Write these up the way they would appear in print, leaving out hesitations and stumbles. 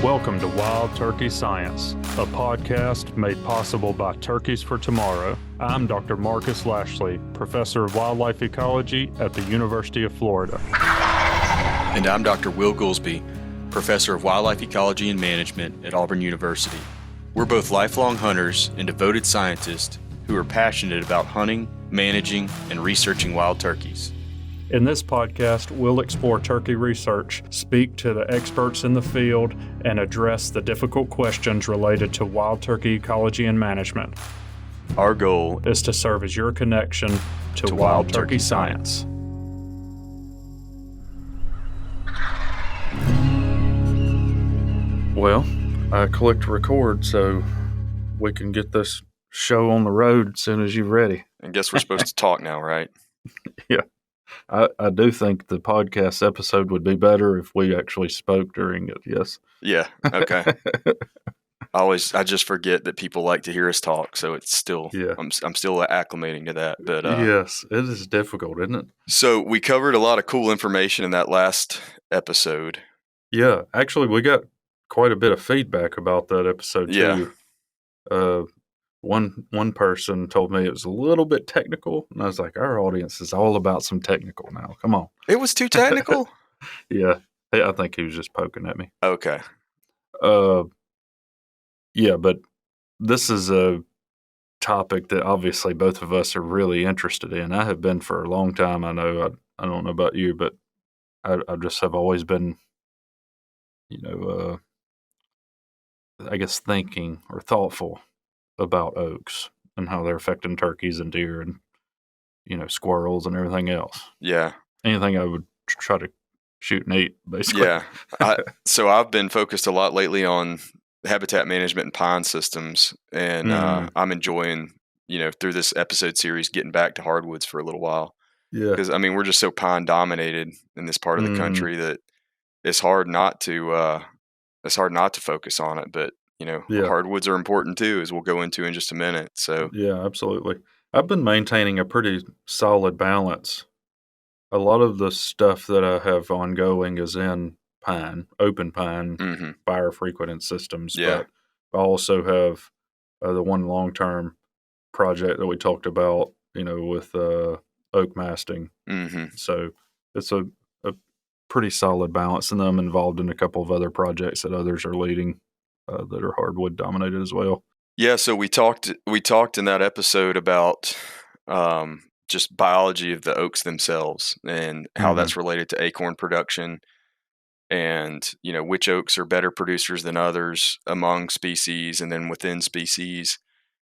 Welcome to Wild Turkey Science, a podcast made possible by Turkeys for Tomorrow. I'm Dr. Marcus Lashley, Professor of Wildlife Ecology at the University of Florida. And I'm Dr. Will Goolsby, Professor of Wildlife Ecology and Management at Auburn University. We're both lifelong hunters and devoted scientists who are passionate about hunting, managing, and researching wild turkeys. In this podcast, we'll explore turkey research, speak to the experts in the field, and address the difficult questions related to wild turkey ecology and management. Our goal is to serve as your connection to wild turkey science. Well, I clicked record so we can get this show on the road as soon as you're ready. I guess we're supposed to talk now, right? Yeah. I do think the podcast episode would be better if we actually spoke during it, yes. Yeah, okay. I just forget that people like to hear us talk, so it's still, I'm still acclimating to that. But yes, it is difficult, isn't it? So we covered a lot of cool information in that last episode. Yeah, actually, we got quite a bit of feedback about that episode, too. Yeah. One person told me it was a little bit technical, and I was like, our audience is all about some technical now. Come on. It was too technical? Yeah. I think he was just poking at me. Okay. Yeah, but this is a topic that obviously both of us are really interested in. I have been for a long time. I know, I don't know about you, but I just have always been, I guess thinking or thoughtful about oaks and how they're affecting turkeys and deer and, squirrels and everything else. Yeah. Anything I would try to shoot and eat, basically. Yeah. So I've been focused a lot lately on habitat management and pine systems, and I'm enjoying, through this episode series, getting back to hardwoods for a little while. Yeah. Because, we're just so pine dominated in this part of the country that it's hard not to focus on it, but hardwoods are important too, as we'll go into in just a minute. So yeah, absolutely. I've been maintaining a pretty solid balance. A lot of the stuff that I have ongoing is in pine, open pine, fire frequenting systems. Yeah. But I also have the one long-term project that we talked about, with oak masting. So it's a pretty solid balance, and I'm involved in a couple of other projects that others are leading. That are hardwood dominated as well. Yeah, so we talked in that episode about just biology of the oaks themselves and how that's related to acorn production, and which oaks are better producers than others among species and then within species.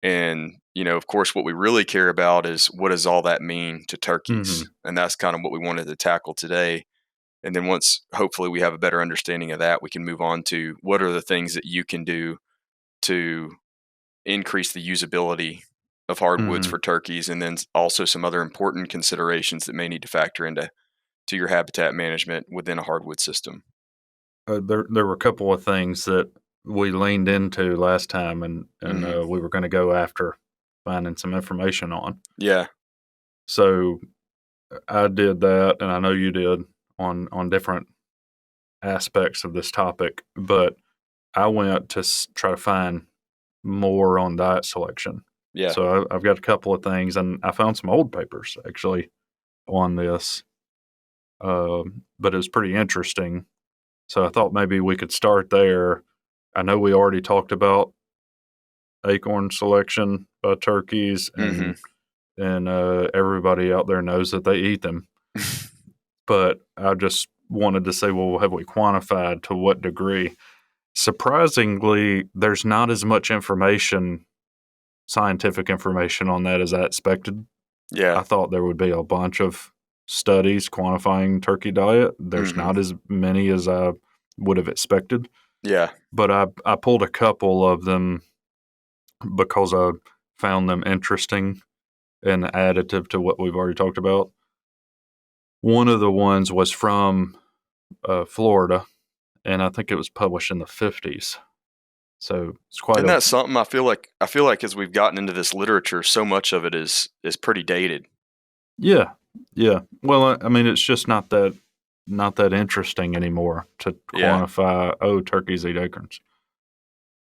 And of course, what we really care about is what does all that mean to turkeys, and that's kind of what we wanted to tackle today. And then once, hopefully, we have a better understanding of that, we can move on to what are the things that you can do to increase the usability of hardwoods for turkeys, and then also some other important considerations that may need to factor into your habitat management within a hardwood system. There were a couple of things that we leaned into last time, and we were going to go after finding some information on. Yeah. So I did that, and I know you did. On different aspects of this topic, but I went to try to find more on diet selection. Yeah. So I've got a couple of things, and I found some old papers actually on this, but it was pretty interesting. So I thought maybe we could start there. I know we already talked about acorn selection by turkeys, and everybody out there knows that they eat them. But I just wanted to say, well, have we quantified to what degree? Surprisingly, there's not as much information, scientific information on that as I expected. Yeah. I thought there would be a bunch of studies quantifying turkey diet. There's not as many as I would have expected. Yeah. But I pulled a couple of them because I found them interesting and additive to what we've already talked about. One of the ones was from Florida, and I think it was published in the 50s. So it's quite. Isn't that something? I feel like as we've gotten into this literature, so much of it is pretty dated. Yeah. Well, I mean, it's just not that not that interesting anymore to Yeah. quantify, oh, turkeys eat acorns.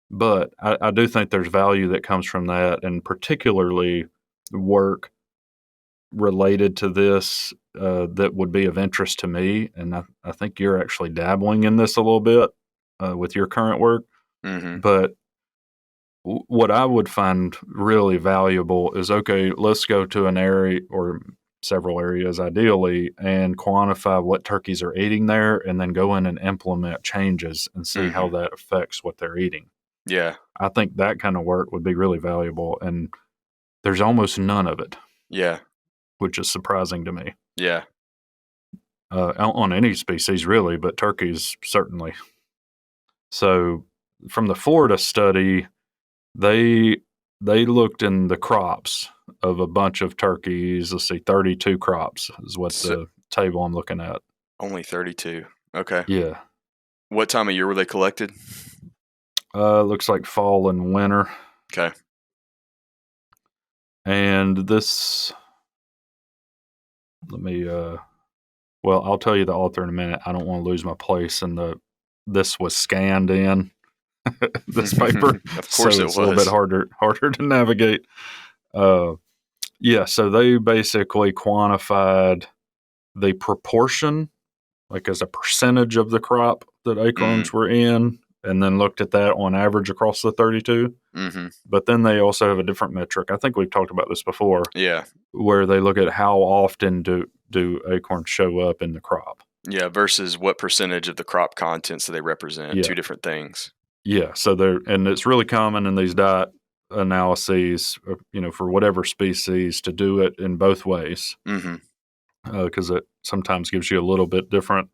But I do think there's value that comes from that, and particularly work related to this that would be of interest to me. And I think you're actually dabbling in this a little bit with your current work. Mm-hmm. But what I would find really valuable is, okay, let's go to an area or several areas ideally and quantify what turkeys are eating there, and then go in and implement changes and see how Mm-hmm. that affects what they're eating. Yeah. I think that kind of work would be really valuable, and there's almost none of it, Yeah. which is surprising to me. Yeah. On any species, really, but turkeys certainly. So, from the Florida study, they they looked in the crops of a bunch of turkeys. Let's see, 32 crops is what So, the table I'm looking at. only 32. Okay. Yeah, What time of year were they collected? looks like fall and winter. Okay. And this, let me well, I'll tell you the author in a minute. I don't want to lose my place in the this was scanned in this paper, Of course so it it's a little bit was. harder to navigate. Uh, yeah, so they basically quantified the proportion, like as a percentage of the crop that Mm. acorns were in, and then looked at that on average across the 32. Mm-hmm. But then they also have a different metric. I think we've talked about this before, Yeah. where they look at how often do acorns show up in the crop. Yeah. Versus what percentage of the crop contents do they represent? Yeah, Two different things. yeah. So they're and it's really common in these diet analyses, for whatever species, to do it in both ways Mm-hmm. because it sometimes gives you a little bit different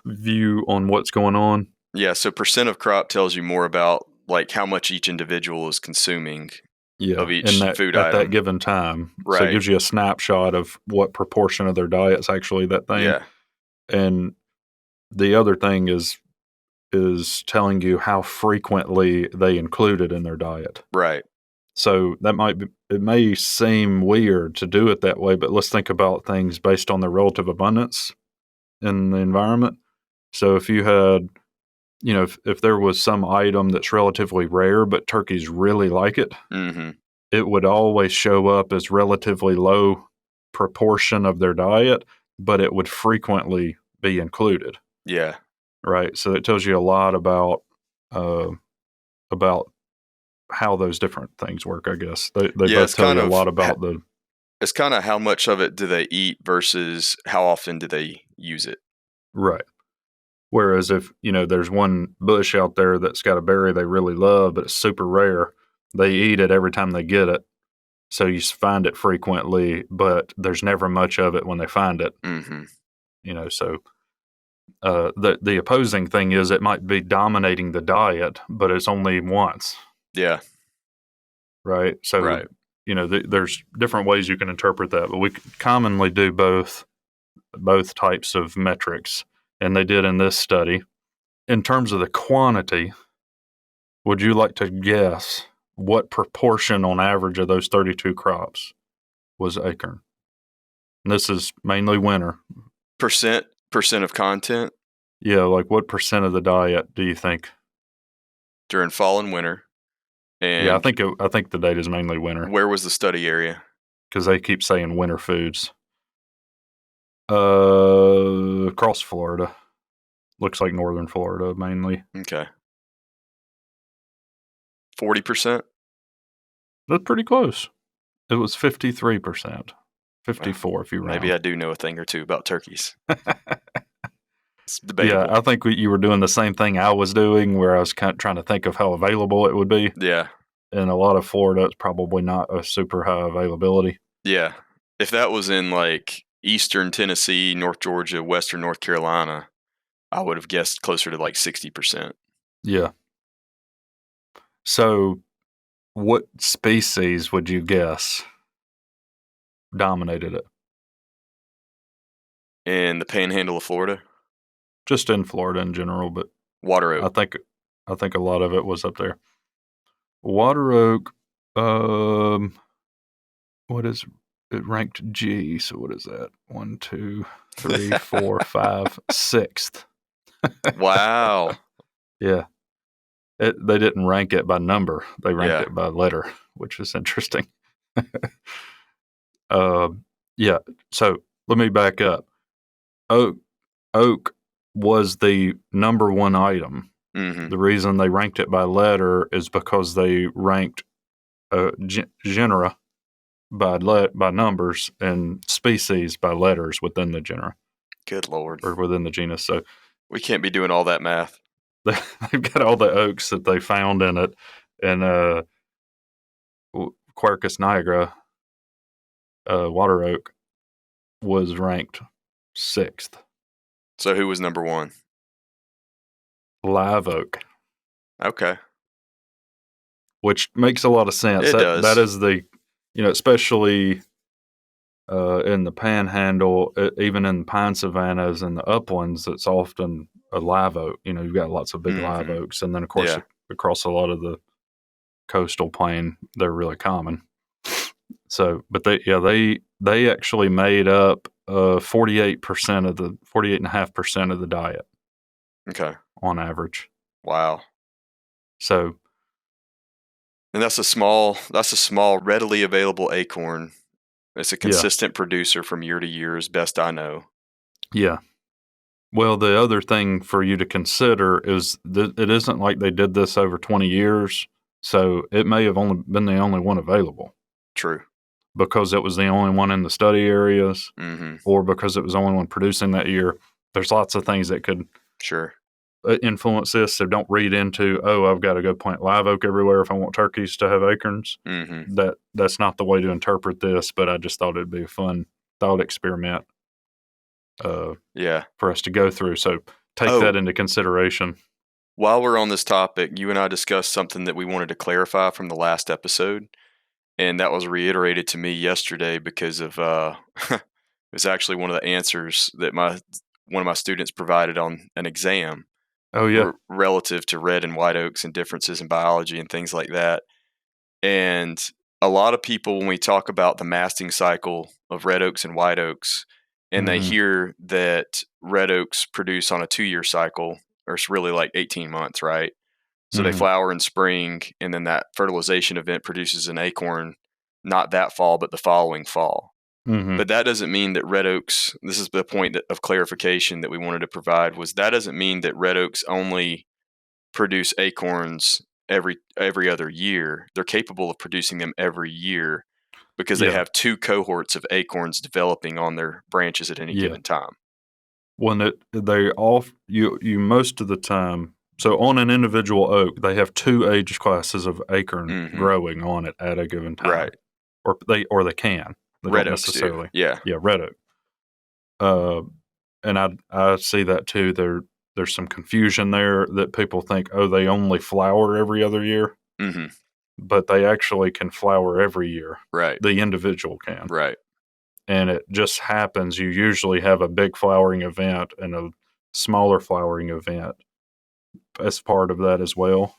view on what's going on. Yeah. So percent of crop tells you more about like how much each individual is consuming of Yeah, and each that food at that item. given time, so it Right. gives you a snapshot of what proportion of their diet's actually that thing. Yeah. And the other thing is telling you how frequently they include it in their diet. Right. So it may seem weird to do it that way, but let's think about things based on the relative abundance in the environment. So if you had, if there was some item that's relatively rare, but turkeys really like it, Mm-hmm. it would always show up as relatively low proportion of their diet, but it would frequently be included, Yeah. right? So it tells you a lot uh, about how those different things work. I guess they Yeah. both tell you a lot about the It's kind of how much of it do they eat versus how often do they use it. right. Whereas if there's one bush out there that's got a berry they really love, but it's super rare, they eat it every time they get it. So you find it frequently, but there's never much of it when they find it. Mm-hmm. So the opposing thing is it might be dominating the diet, but it's only once, Yeah. right? So Right. there's different ways you can interpret that, but we commonly do both types of metrics, and they did in this study. In terms of the quantity, would you like to guess what proportion on average of those 32 crops was acorn? And this is mainly winter. Percent of content Yeah, like what percent of the diet do you think? during fall and winter. Yeah, And I think the data is mainly winter where was the study area? because they keep saying winter foods. Across Florida, looks like northern Florida mainly. Okay. 40%? That's pretty close. It was 53%, Well, 54 if you maybe I round. do know a thing or two about turkeys. It's Yeah, debatable. I think you were doing the same thing I was doing, where I was kind of trying to think of how available it would be. Yeah. In a lot of Florida, it's probably not a super high availability. Yeah. If that was in like eastern Tennessee, North Georgia, western North Carolina, I would have guessed closer to like 60%. Yeah. So, what species would you guess dominated it? In the panhandle of Florida, Just in Florida in general, but water I oak. think I think a lot of it was up there. Water oak. What is? it ranked G. So what is that? 1, 2, 3, 4, 5, 6th. Wow. Yeah. They didn't rank it by number. They ranked Yeah. it by letter, which is interesting. Yeah. So let me back up. Oak was the number one item. Mm-hmm. The reason they ranked it by letter is because they ranked genera by numbers and species by letters within the genera. Good Lord. Or within the genus. So we can't be doing all that math. They've got all the oaks that they found in it, and Quercus nigra, water oak, was ranked 6th. So who was number 1? Live oak. Okay. Which makes a lot of sense. It does. That is the, especially in the panhandle, even in the pine savannas and the uplands, it's often a live oak. You've got lots of big live oaks. And then, of course, across a lot of the coastal plain, they're really common. So, but they actually made up 48.5% of the diet. Okay. On average. Wow. So, and that's a small, readily available acorn. It's a consistent producer from year to year, as best I know. Yeah. Well, the other thing for you to consider is that it isn't like they did this over 20 years, so it may have only been the only one available. True. Because it was the only one in the study areas, or because it was the only one producing that year. There's lots of things that could influence this, so don't read into, I've got to go plant live oak everywhere if I want turkeys to have acorns. That's not the way to interpret this, but I just thought it'd be a fun thought experiment for us to go through. So take that into consideration. While we're on this topic, you and I discussed something that we wanted to clarify from the last episode, and that was reiterated to me yesterday because of it was actually one of the answers that one of my students provided on an exam. Oh, yeah. Relative to red and white oaks and differences in biology and things like that. And a lot of people, when we talk about the masting cycle of red oaks and white oaks, and they hear that red oaks produce on a 2-year cycle, or it's really like 18 months, right? So they flower in spring, and then that fertilization event produces an acorn, not that fall, but the following fall. But that doesn't mean that red oaks, this is the point of clarification that we wanted to provide, was that doesn't mean that red oaks only produce acorns every other year. They're capable of producing them every year because they have 2 cohorts of acorns developing on their branches at any given time. When they all, you most of the time, so on an individual oak, they have 2 age classes of acorn growing on it at a given time. Right. Or they can. They red don't oaks necessarily. Do. Yeah. Yeah, red oak. And I see that too. There's some confusion there that people think, they only flower every other year. But they actually can flower every year. Right. The individual can. Right. And it just happens you usually have a big flowering event and a smaller flowering event as part of that as well.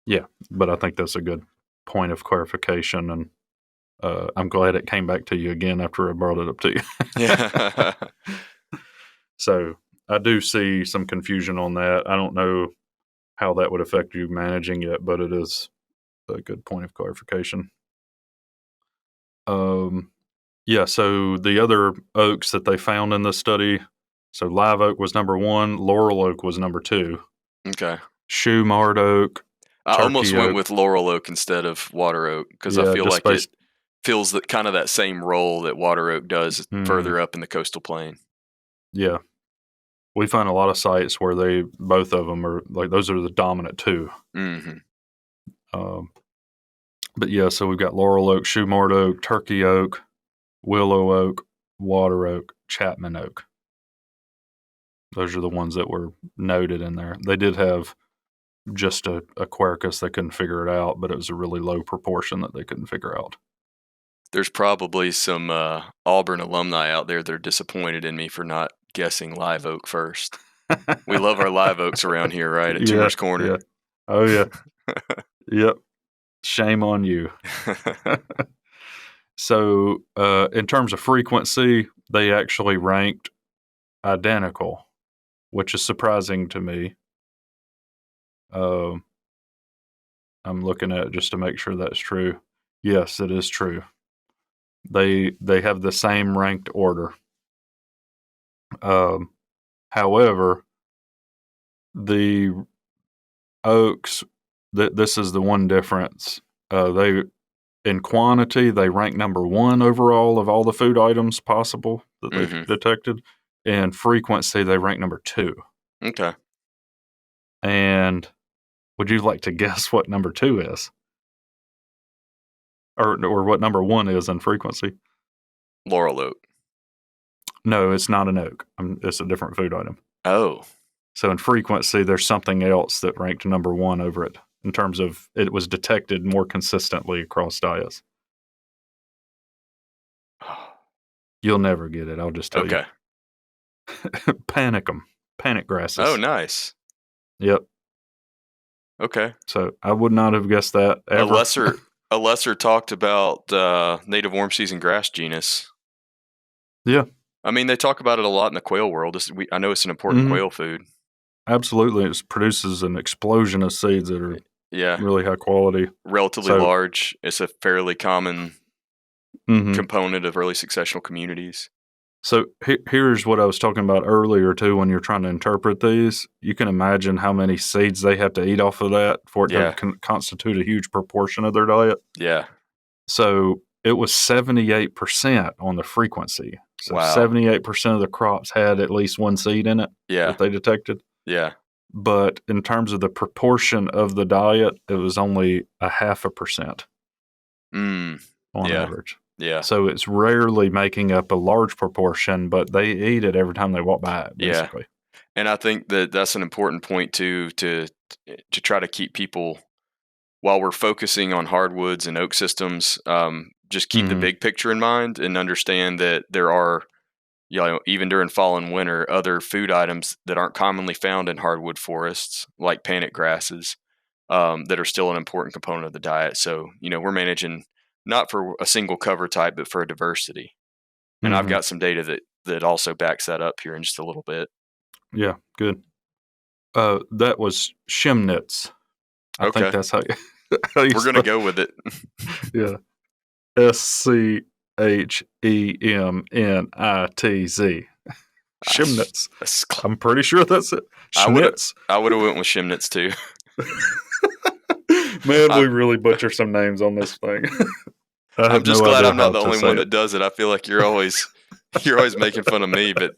Yeah, but I think that's a good point of clarification, and I'm glad it came back to you again after I brought it up to you. Yeah. So I do see some confusion on that. I don't know how that would affect you managing it, but it is a good point of clarification. Yeah, so the other oaks that they found in this study, so live oak was number 1, laurel oak was number 2. Okay. Shoe mart oak. I almost went with laurel oak instead of water oak because I feel like it fills kind of that same role that water oak does further up in the coastal plain. Yeah. We find a lot of sites where both of them are like, those are the dominant 2. But yeah, so we've got laurel oak, shoe mart oak, turkey oak, willow oak, water oak, Chapman oak. Those are the ones that were noted in there. They did have just a quercus. They couldn't figure it out, but it was a really low proportion that they couldn't figure out. There's probably some Auburn alumni out there that are disappointed in me for not guessing live oak first. We love our live oaks around here, right? At Tumor's Corner. Yeah. Oh, yeah. Yep. Shame on you. So, in terms of frequency, they actually ranked identical, which is surprising to me. I'm looking at it just to make sure that's true. Yes, it is true. They have the same ranked order. However, the oaks, this is the one difference. They in quantity, they rank number one overall of all the food items possible that they've Mm-hmm. detected. In frequency, they rank number two. Okay. And would you like to guess what number two is? Or what number one is in frequency? Laurel oak. No, it's not an oak. It's a different food item. Oh. So in frequency, there's something else that ranked number one over it in terms of it was detected more consistently across diets. You'll never get it. I'll just tell you. Okay. Panicum, panic grasses. Oh, nice. Yep. Okay. So I would not have guessed that ever. A lesser talked about native warm season grass genus. Yeah. I mean, they talk about it a lot in the quail world. I know it's an important quail food. Absolutely. It produces an explosion of seeds that are really high quality. Relatively large. It's a fairly common component of early successional communities. So here's what I was talking about earlier, too, when you're trying to interpret these. You can imagine how many seeds they have to eat off of that for it to constitute a huge proportion of their diet. Yeah. So it was 78% on the frequency. So 78% of the crops had at least one seed in it that they detected. Yeah. But in terms of the proportion of the diet, it was only 0.5% on average. Yeah. So it's rarely making up a large proportion, but they eat it every time they walk by it, basically. Yeah. And I think that's an important point too, to try to keep people, while we're focusing on hardwoods and oak systems, just keep the big picture in mind and understand that there are, even during fall and winter, other food items that aren't commonly found in hardwood forests, like panic grasses, that are still an important component of the diet. So, we're managing not for a single cover type, but for a diversity. And I've got some data that also backs that up here in just a little bit. Yeah, good. That was Chemnitz. I think that's how you We're going to go with it. Yeah. Schemnitz. Chemnitz. I'm pretty sure that's it. Schnitz. I would have went with Chemnitz too. Man, we really butcher some names on this thing. I'm just glad I'm not the only one that does it. I feel like you're always making fun of me, but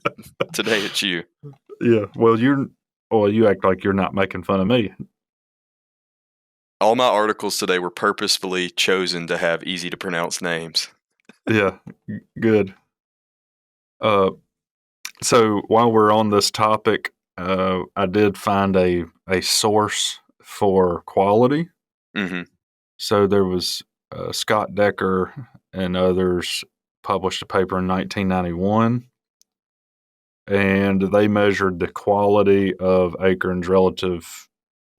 today it's you. Yeah. Well, you act like you're not making fun of me. All my articles today were purposefully chosen to have easy to pronounce names. Yeah. Good. So while we're on this topic, I did find a source for quality. Mm-hmm. So there was Scott Decker and others published a paper in 1991, and they measured the quality of acorns relative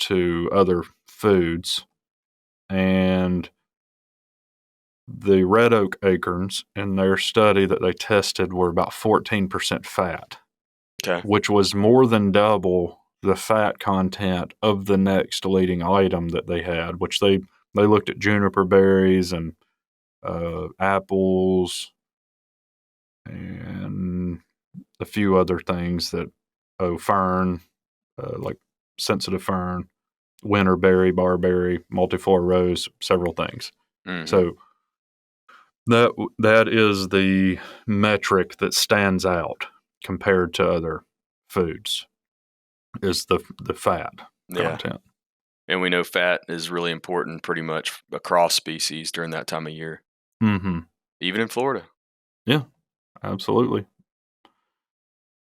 to other foods. And the red oak acorns in their study that they tested were about 14% fat, which was more than double the fat content of the next leading item that they had, which they looked at juniper berries and apples and a few other things that, fern, like sensitive fern, winterberry, barberry, multiflora rose, several things. Mm-hmm. So that is the metric that stands out compared to other foods, is the fat content. And we know fat is really important pretty much across species during that time of year. Mm-hmm. Even in Florida. Yeah, absolutely.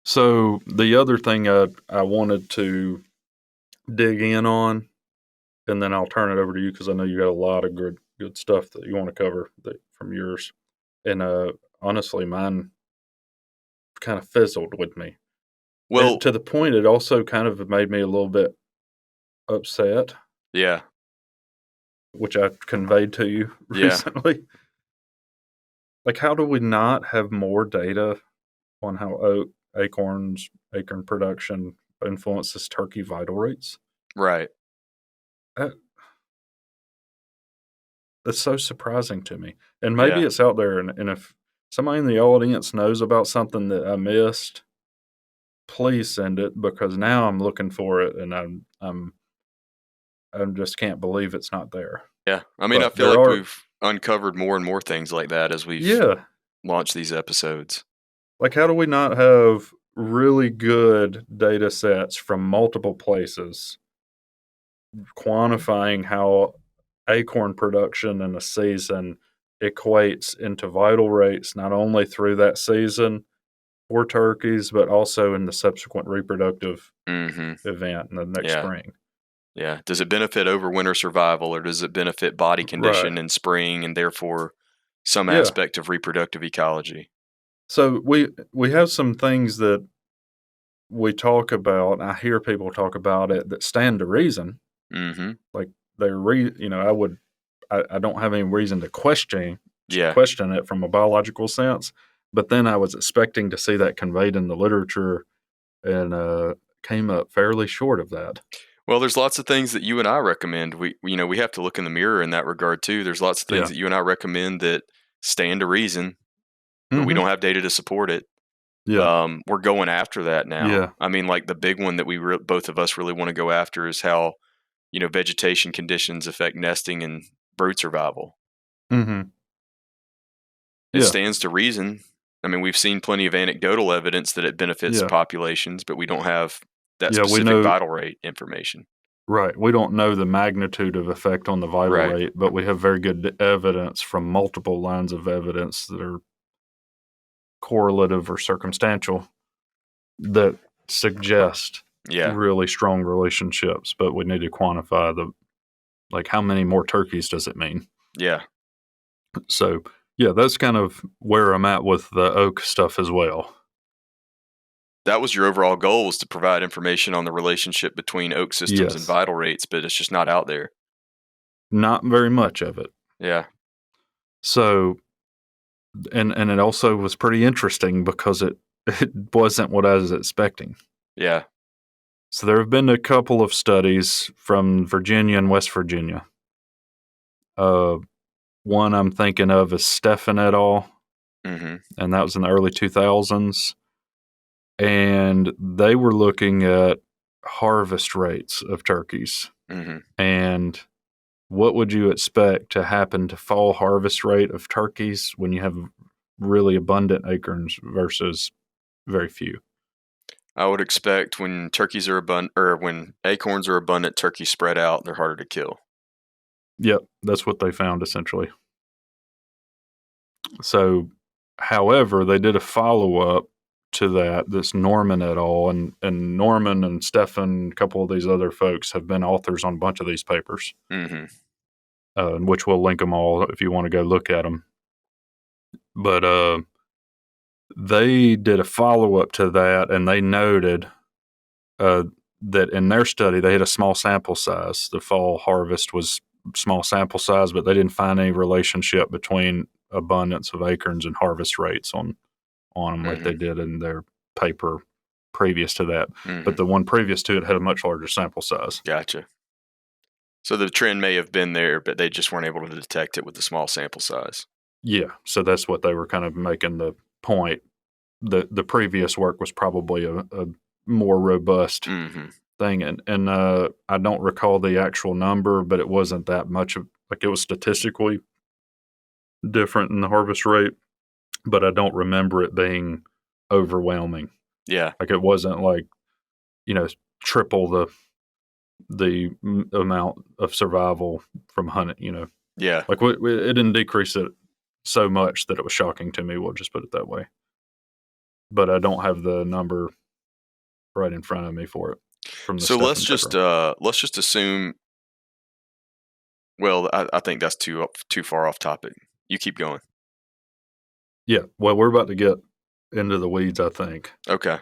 So the other thing I wanted to dig in on, and then I'll turn it over to you because I know you got a lot of good stuff that you want to cover from yours. And honestly, mine kind of fizzled with me. Well, and to the point, it also kind of made me a little bit upset. Yeah. which I conveyed to you Yeah. recently. Like, how do we not have more data on how acorn production influences turkey vital rates? Right. That, that's so surprising to me. And maybe Yeah. it's out there, and if somebody in the audience knows about something that I missed, please send it, because now I'm looking for it, and I just can't believe it's not there. Yeah. I mean, I But feel there like are, we've uncovered more and more things like that as we've yeah. launched these episodes. Like, how do we not have really good data sets from multiple places quantifying how acorn production in a season equates into vital rates, not only through that season for turkeys, but also in the subsequent reproductive Mm-hmm. event in the next Yeah. spring? Yeah. Does it benefit overwinter survival, or does it benefit body Right. condition in spring and therefore some Yeah. aspect of reproductive ecology? So we have some things that we talk about. I hear people talk about it that stand to reason. Mm-hmm. Like, I don't have any reason to Yeah. question it from a biological sense. But then I was expecting to see that conveyed in the literature, and came up fairly short of that. Well, there's lots of things that you and I recommend. We have to look in the mirror in that regard too. There's lots of things Yeah. that you and I recommend that stand to reason, but we Hmm. don't have data to support it. Yeah. We're going after that now. Yeah. I mean, like the big one that both of us really want to go after is how vegetation conditions affect nesting and brood survival. Hmm. It Yeah. stands to reason. I mean, we've seen plenty of anecdotal evidence that it benefits Yeah. populations, but we don't have that Yeah. We specific know. vital rate information. Right. We don't know the magnitude of effect on the vital Right. rate, but we have very good evidence from multiple lines of evidence that are correlative or circumstantial that suggest Yeah. really strong relationships. But we need to quantify like, how many more turkeys does it mean? Yeah. So, yeah, that's kind of where I'm at with the oak stuff as well. That was your overall goal, was to provide information on the relationship between oak systems and Yes. vital rates, but it's just not out there. Not very much of it. Yeah. So, and it also was pretty interesting because it wasn't what I was expecting. Yeah. So there have been a couple of studies from Virginia and West Virginia. Uh, One I'm thinking of is Stefan et al., Mm-hmm. and that was in the early 2000s. And they were looking at harvest rates of turkeys. Mm-hmm. And what would you expect to happen to fall harvest rate of turkeys when you have really abundant acorns versus very few? I would expect when turkeys are abundant, or when acorns are abundant, turkeys spread out, they're harder to kill. Yep, that's what they found essentially. So, however, they did a follow up to that. This Norman et al. And Norman and Stefan, a couple of these other folks, have been authors on a bunch of these papers, Mm-hmm. which we'll link them all if you want to go look at them. But they did a follow up to that, and they noted uh, that in their study they had a small sample size. The fall harvest was small sample size, but they didn't find any relationship between abundance of acorns and harvest rates on them like Mm-hmm. they did in their paper previous to that. Mm-hmm. But the one previous to it had a much larger sample size. Gotcha. So the trend may have been there, but they just weren't able to detect it with the small sample size. Yeah, so that's what they were kind of making the point. The previous work was probably a more robust Mm-hmm. thing, and I don't recall the actual number, but it wasn't that much of, like, it was statistically different in the harvest rate, but I don't remember it being overwhelming. Yeah. Like, it wasn't like, triple the amount of survival from hunting. Yeah. Like, it didn't decrease it so much that it was shocking to me. We'll just put it that way. But I don't have the number right in front of me for it from the So Stefan paper. let's just assume. Well, I think that's too far off topic. You keep going. Yeah, well, we're about to get into the weeds, I think. Okay.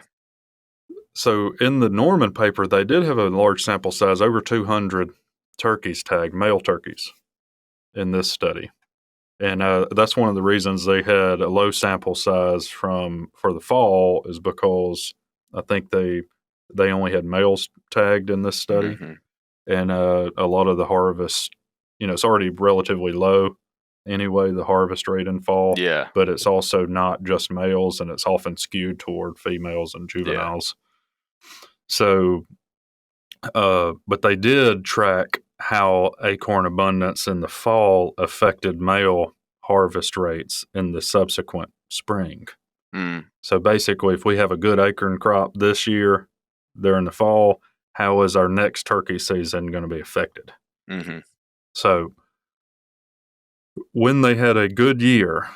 So in the Norman paper, they did have a large sample size, over 200 turkeys tagged, male turkeys. in this study. And that's one of the reasons they had a low sample size for the fall, is because I think they only had males tagged in this study, Mm-hmm. and a lot of the harvest, it's already relatively low anyway, the harvest rate in fall, Yeah. but it's also not just males, and it's often skewed toward females and Yeah. juveniles. So, but they did track how acorn abundance in the fall affected male harvest rates in the subsequent spring. Mm. So basically, if we have a good acorn crop this year during the fall, how is our next turkey season going to be affected? Mm-hmm. So when they had a good year,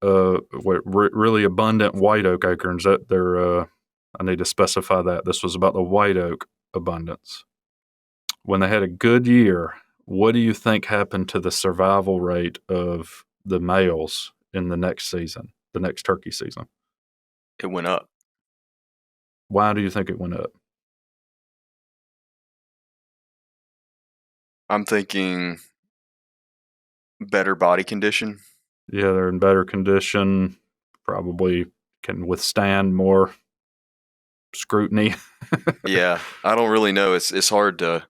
with really abundant white oak acorns, that they're, I need to specify that this was about the white oak abundance. When they had a good year, what do you think happened to the survival rate of the males in the next season, the next turkey season? It went up. Why do you think it went up? I'm thinking better body condition. Yeah, they're in better condition, probably can withstand more scrutiny. Yeah, I don't really know. It's hard to,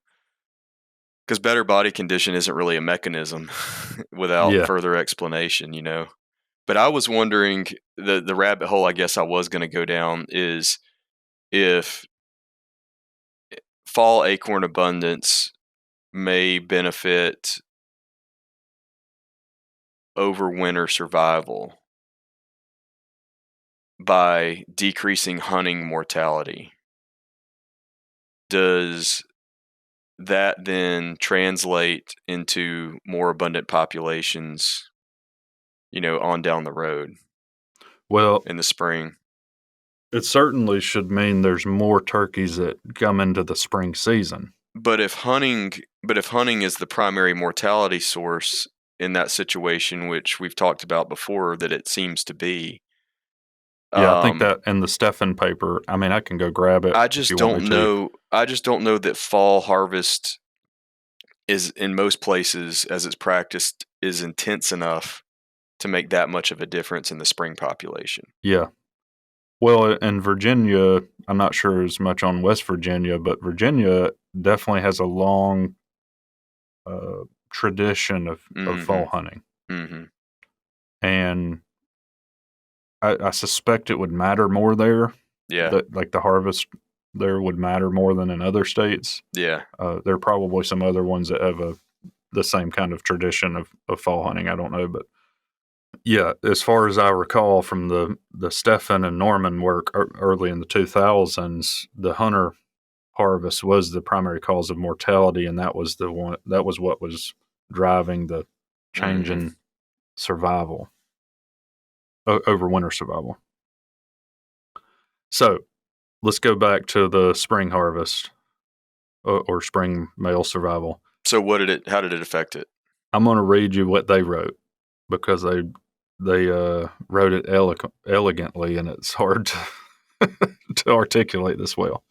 because better body condition isn't really a mechanism without Yeah. further explanation, you know. But I was wondering, the rabbit hole I guess I was going to go down is if fall acorn abundance may benefit overwinter survival by decreasing hunting mortality. Does that then translate into more abundant populations, on down the road Well, in the spring? it certainly should mean there's more turkeys that come into the spring season. But if hunting is the primary mortality source in that situation, which we've talked about before that it seems to be, Yeah, I think um, that in the Stefan paper, I mean, I can go grab it I if just you want me don't to. know. I just don't know that fall harvest is in most places as it's practiced is intense enough to make that much of a difference in the spring population. Yeah. Well, in Virginia, I'm not sure as much on West Virginia, but Virginia definitely has a long uh, tradition of fall Mhm. hunting. Mhm. And I suspect it would matter more there. Yeah. That like the harvest there would matter more than in other states. Yeah. There are probably some other ones that have the same kind of tradition of fall hunting. I don't know, but yeah, as far as I recall from the Stefan and Norman work early in the 2000s, the hunter harvest was the primary cause of mortality, and that was what was driving the change Mhm. in survival over winter survival. So let's go back to the spring harvest or spring male survival. So how did it affect it? I'm going to read you what they wrote because they wrote it elegantly, and it's hard to articulate this well.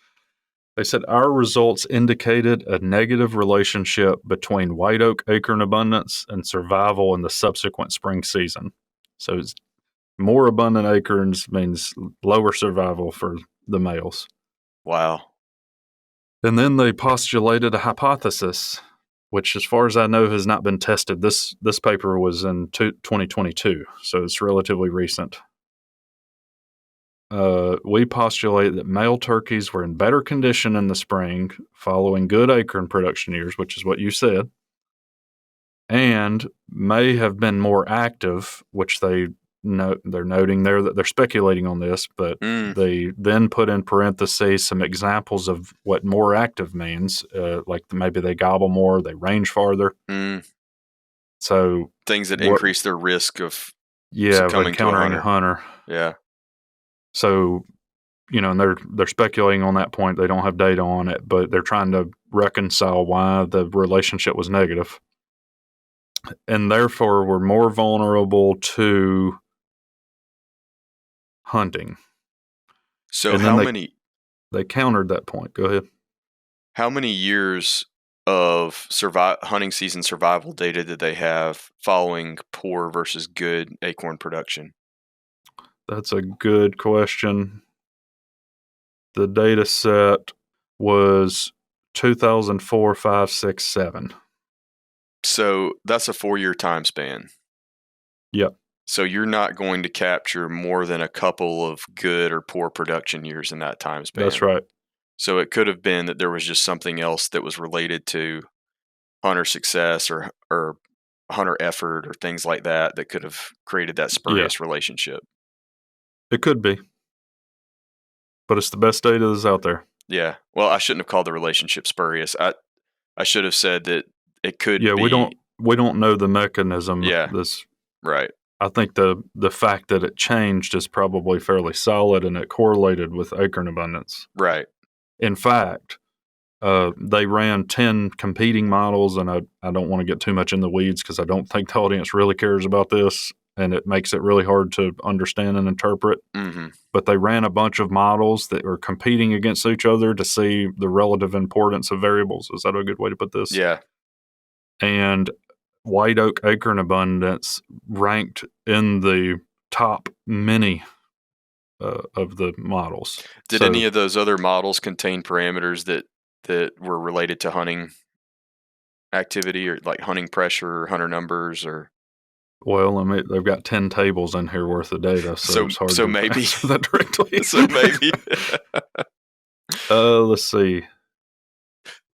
They said our results indicated a negative relationship between white oak acorn abundance and survival in the subsequent spring season. So it's more abundant acorns means lower survival for the males. Wow. And then they postulated a hypothesis, which, as far as I know, has not been tested. This paper was in 2022, so it's relatively recent. We postulate that male turkeys were in better condition in the spring following good acorn production years, which is what you said, and may have been more active, which they're noting there that they're speculating on this, but Mm. they then put in parentheses some examples of what more active means, like maybe they gobble more, they range farther. Mm. So Things that what? increase their risk of Yeah, of succumbing to a encountering a hunter. hunter. Yeah. So and they're speculating on that point. They don't have data on it, but they're trying to reconcile why the relationship was negative, and therefore we're more vulnerable to hunting. So And then they countered that point. Go ahead. how many years of hunting season survival data did they have following poor versus good acorn production? That's a good question. The data set was 2004, 5, 6, 7. So that's a 4-year time span. Yep. So you're not going to capture more than a couple of good or poor production years in that time span. That's right. So it could have been that there was just something else that was related to hunter success or hunter effort or things like that that could have created that spurious relationship. It could be. But it's the best data that's out there. Yeah. Well, I shouldn't have called the relationship spurious. I should have said that it could be. We don't know the mechanism. Yeah. Right. I think the fact that it changed is probably fairly solid, and it correlated with acorn abundance. Right. In fact, they ran 10 competing models, and I don't want to get too much in the weeds because I don't think the audience really cares about this, and it makes it really hard to understand and interpret. Mm-hmm. But they ran a bunch of models that were competing against each other to see the relative importance of variables. Is that a good way to put this? Yeah. And white oak acorn abundance ranked in the top many of the models. Did any of those other models contain parameters that were related to hunting activity or like hunting pressure or hunter numbers or? Well, I mean, they've got 10 tables in here worth of data, so it's hard to maybe answer that directly. So maybe. Let's see.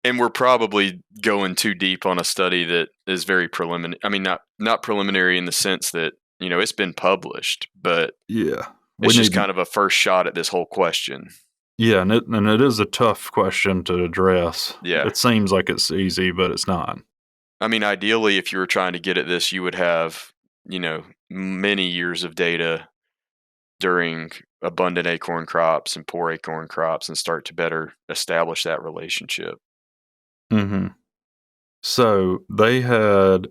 And we're probably going too deep on a study that is very preliminary. I mean, not preliminary in the sense that, it's been published, but it's just kind of a first shot at this whole question. Yeah, and it is a tough question to address. Yeah. It seems like it's easy, but it's not. I mean, ideally, if you were trying to get at this, you would have, many years of data during abundant acorn crops and poor acorn crops and start to better establish that relationship. Mm-hmm. So they had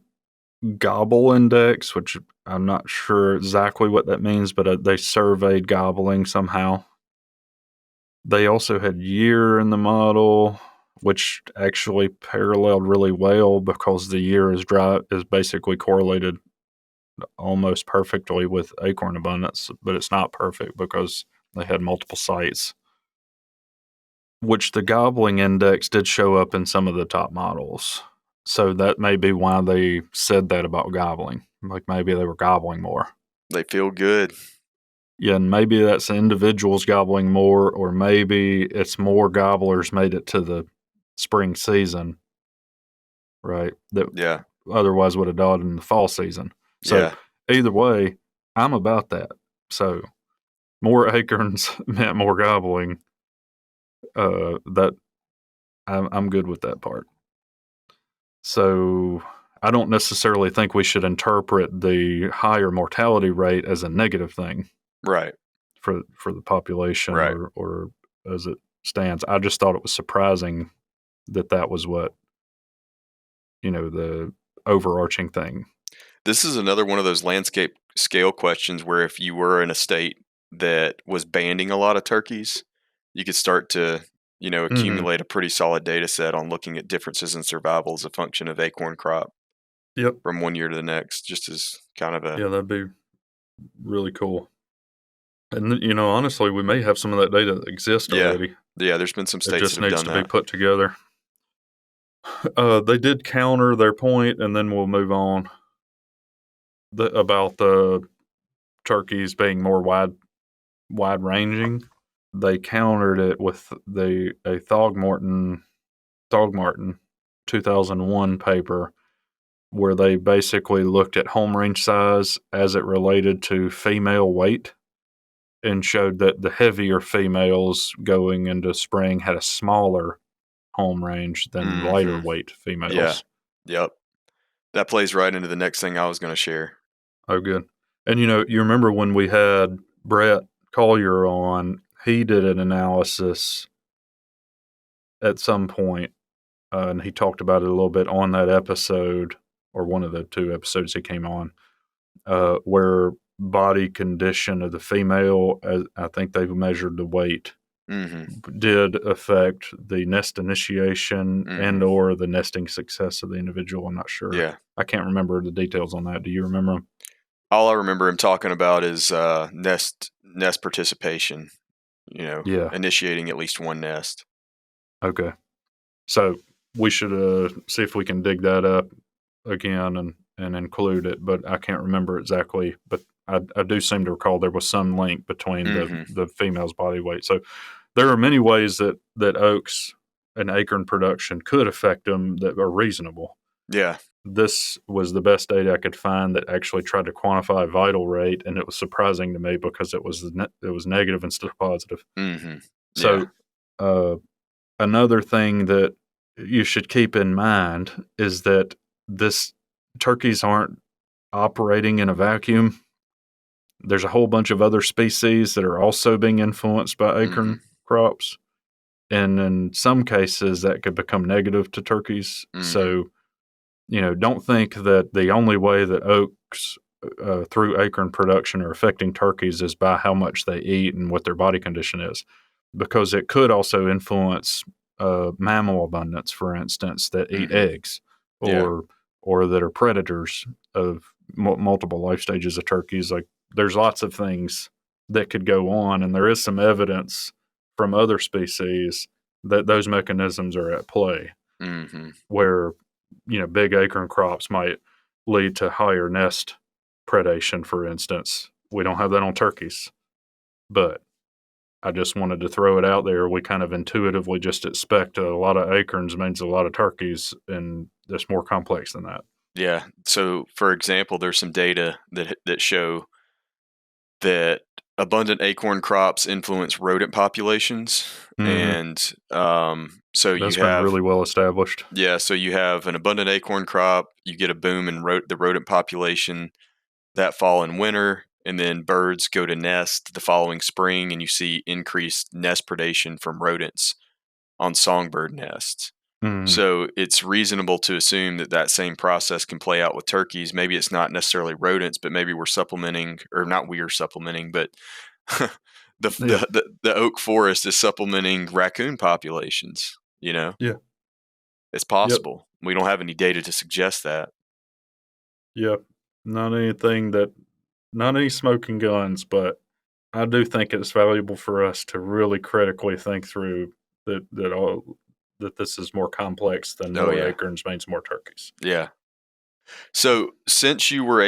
gobble index, which I'm not sure exactly what that means, but they surveyed gobbling somehow. They also had year in the model, which actually paralleled really well because the year is basically correlated almost perfectly with acorn abundance, but it's not perfect because they had multiple sites, which the gobbling index did show up in some of the top models. So that may be why they said that about gobbling. Like maybe they were gobbling more. They feel good. Yeah, and maybe that's individuals gobbling more, or maybe it's more gobblers made it to the spring season, right? That otherwise would have died in the fall season. So either way, I'm about that. So more acorns meant more gobbling. That I'm good with that part. So I don't necessarily think we should interpret the higher mortality rate as a negative thing. Right. For the population, right. or as it stands. I just thought it was surprising that was what, the overarching thing. This is another one of those landscape scale questions where if you were in a state that was banding a lot of turkeys, you could start to, accumulate a pretty solid data set on looking at differences in survival as a function of acorn crop. Yep. From one year to the next, just as kind of a... Yeah, that'd be really cool. And, honestly, we may have some of that data that exists already. Yeah, there's been some states that have done that. It just needs to be put together. They did counter their point, and then we'll move on, about the turkeys being more wide-ranging. They countered it with a Throgmorton 2001 paper where they basically looked at home range size as it related to female weight and showed that the heavier females going into spring had a smaller home range than lighter weight females. Yeah. Yep. That plays right into the next thing I was going to share. Oh, good. And, you remember when we had Brett Collier on, he did an analysis at some point, and he talked about it a little bit on that episode, or one of the two episodes he came on, where body condition of the female, I think they've measured the weight, did affect the nest initiation and Mm-hmm. or the nesting success of the individual. I'm not sure. Yeah. I can't remember the details on that. Do you remember them? All I remember him talking about is nest participation. Yeah. Initiating at least one nest. Okay. So we should see if we can dig that up again and include it, but I can't remember exactly. But I do seem to recall there was some link between Mm-hmm. the female's body weight. So there are many ways that oaks and acorn production could affect them that are reasonable. Yeah. This was the best data I could find that actually tried to quantify vital rate, and it was surprising to me because it was negative instead of positive. Mm-hmm. Yeah. So uh, another thing that you should keep in mind is that this turkeys aren't operating in a vacuum. There's a whole bunch of other species that are also being influenced by Mm-hmm. acorn crops, and in some cases that could become negative to turkeys. Mm-hmm. So don't think that the only way that oaks through acorn production are affecting turkeys is by how much they eat and what their body condition is, because it could also influence mammal abundance, for instance, that eat Mm-hmm. eggs Yeah. or that are predators of multiple life stages of turkeys. Like there's lots of things that could go on, and there is some evidence from other species that those mechanisms are at play, Mm-hmm. where big acorn crops might lead to higher nest predation, for instance. We don't have that on turkeys, but I just wanted to throw it out there. We kind of intuitively just expect a lot of acorns means a lot of turkeys, and it's more complex than that. Yeah. So, for example, there's some data that show that abundant acorn crops influence rodent populations, Hmm. and so That's you been have really well established. so you have an abundant acorn crop, you get a boom in the rodent population that fall and winter, and then birds go to nest the following spring, and you see increased nest predation from rodents on songbird nests. Hmm. So it's reasonable to assume that that same process can play out with turkeys. Maybe it's not necessarily rodents, but maybe we're supplementing, or not we are supplementing, but Yeah. the oak forest is supplementing raccoon populations. Yeah. It's Yep. possible. We don't have any data to suggest that. Yep. Not anything that, not any smoking guns, but I do think it's valuable for us to really critically think through that this is more complex than Oh more yeah, acorns means more turkeys. yeah. So since you were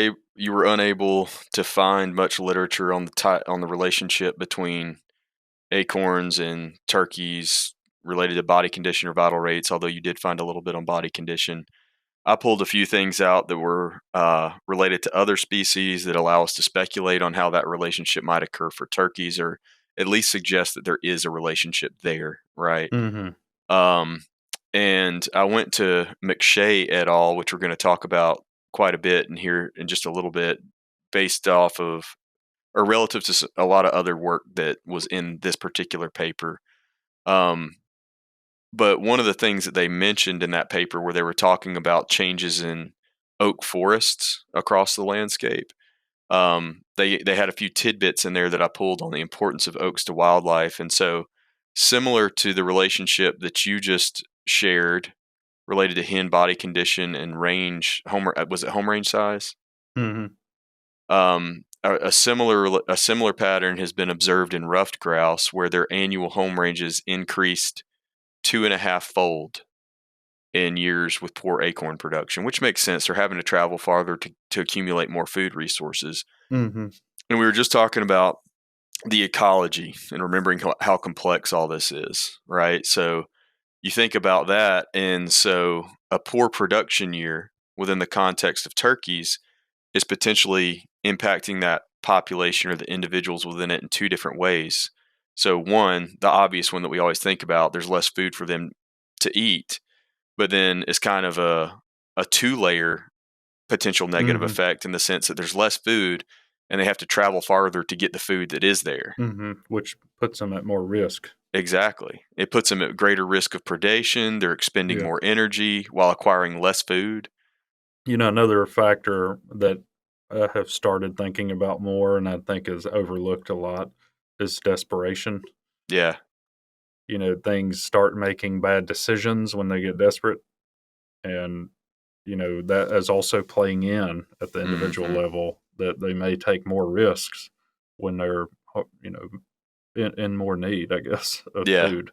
unable to find much literature on on the relationship between acorns and turkeys related to body condition or vital rates, although you did find a little bit on body condition. I pulled a few things out that were related to other species that allow us to speculate on how that relationship might occur for turkeys, or at least suggest that there is a relationship there, right? Mhm. Um, and I went to McShay et al., which we're going to talk about quite a bit in here in just a little bit, based off of or relative to a lot of other work that was in this particular paper. Um, but one of the things that they mentioned in that paper, where they were talking about changes in oak forests across the landscape, they had a few tidbits in there that I pulled on the importance of oaks to wildlife. And so, similar to the relationship that you just shared related to hen body condition and range, was it home range size? Mhm. A similar pattern has been observed in ruffed grouse, where their annual home ranges increased 2.5-fold in years with poor acorn production, which makes sense. They're having to travel farther to accumulate more food resources. Mhm. And we were just talking about the ecology and remembering how complex all this is, right? So you think about that. And so a poor production year within the context of turkeys is potentially impacting that population or the individuals within it in two different ways. So, one, the obvious one that we always think about, there's less food for them to eat, but then it's kind of a two-layer potential negative Mhm. effect, in the sense that there's less food and they have to travel farther to get the food that is there. Mhm. Which puts them at more risk. Exactly. It puts them at greater risk of predation. They're expending Yeah. more energy while acquiring less food. Another factor that I have started thinking about more and I think is overlooked a lot is desperation. Yeah. things start making bad decisions when they get desperate, and that is also playing in at the individual Mm-hmm. level, that they may take more risks when they're in more need, I guess, of Yeah. food.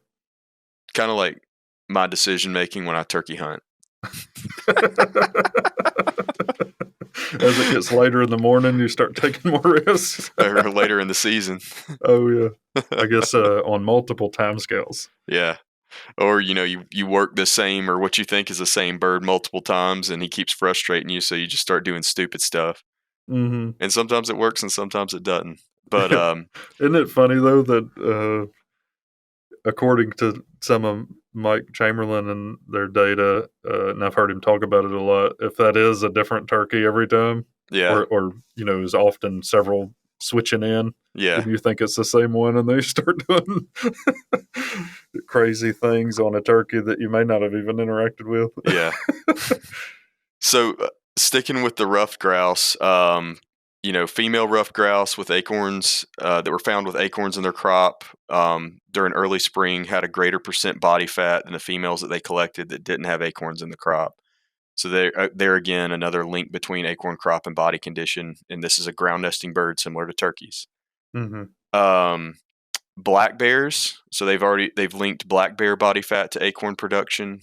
Kind of like my decision making when I turkey hunt. As it gets later in the morning, you start taking more risks. Or later in the season. Oh yeah, I guess on multiple timescales. Yeah. Or you work the same or what you think is the same bird multiple times, and he keeps frustrating you, so you just start doing stupid stuff. Mm-hmm. And sometimes it works and sometimes it doesn't. But Isn't it funny though that according to some of Mike Chamberlain and their data, and I've heard him talk about it a lot, if that is a different turkey every time, yeah. or is often several switching in, Yeah. and you think it's the same one, and they start doing crazy things on a turkey that you may not have even interacted with. Yeah. So sticking with the ruffed grouse, female ruffed grouse with acorns that were found with acorns in their crop during early spring had a greater percent body fat than the females that they collected that didn't have acorns in the crop. So there again, another link between acorn crop and body condition, and this is a ground nesting bird similar to turkeys. Mm-hmm. Black bears, so they've linked black bear body fat to acorn production,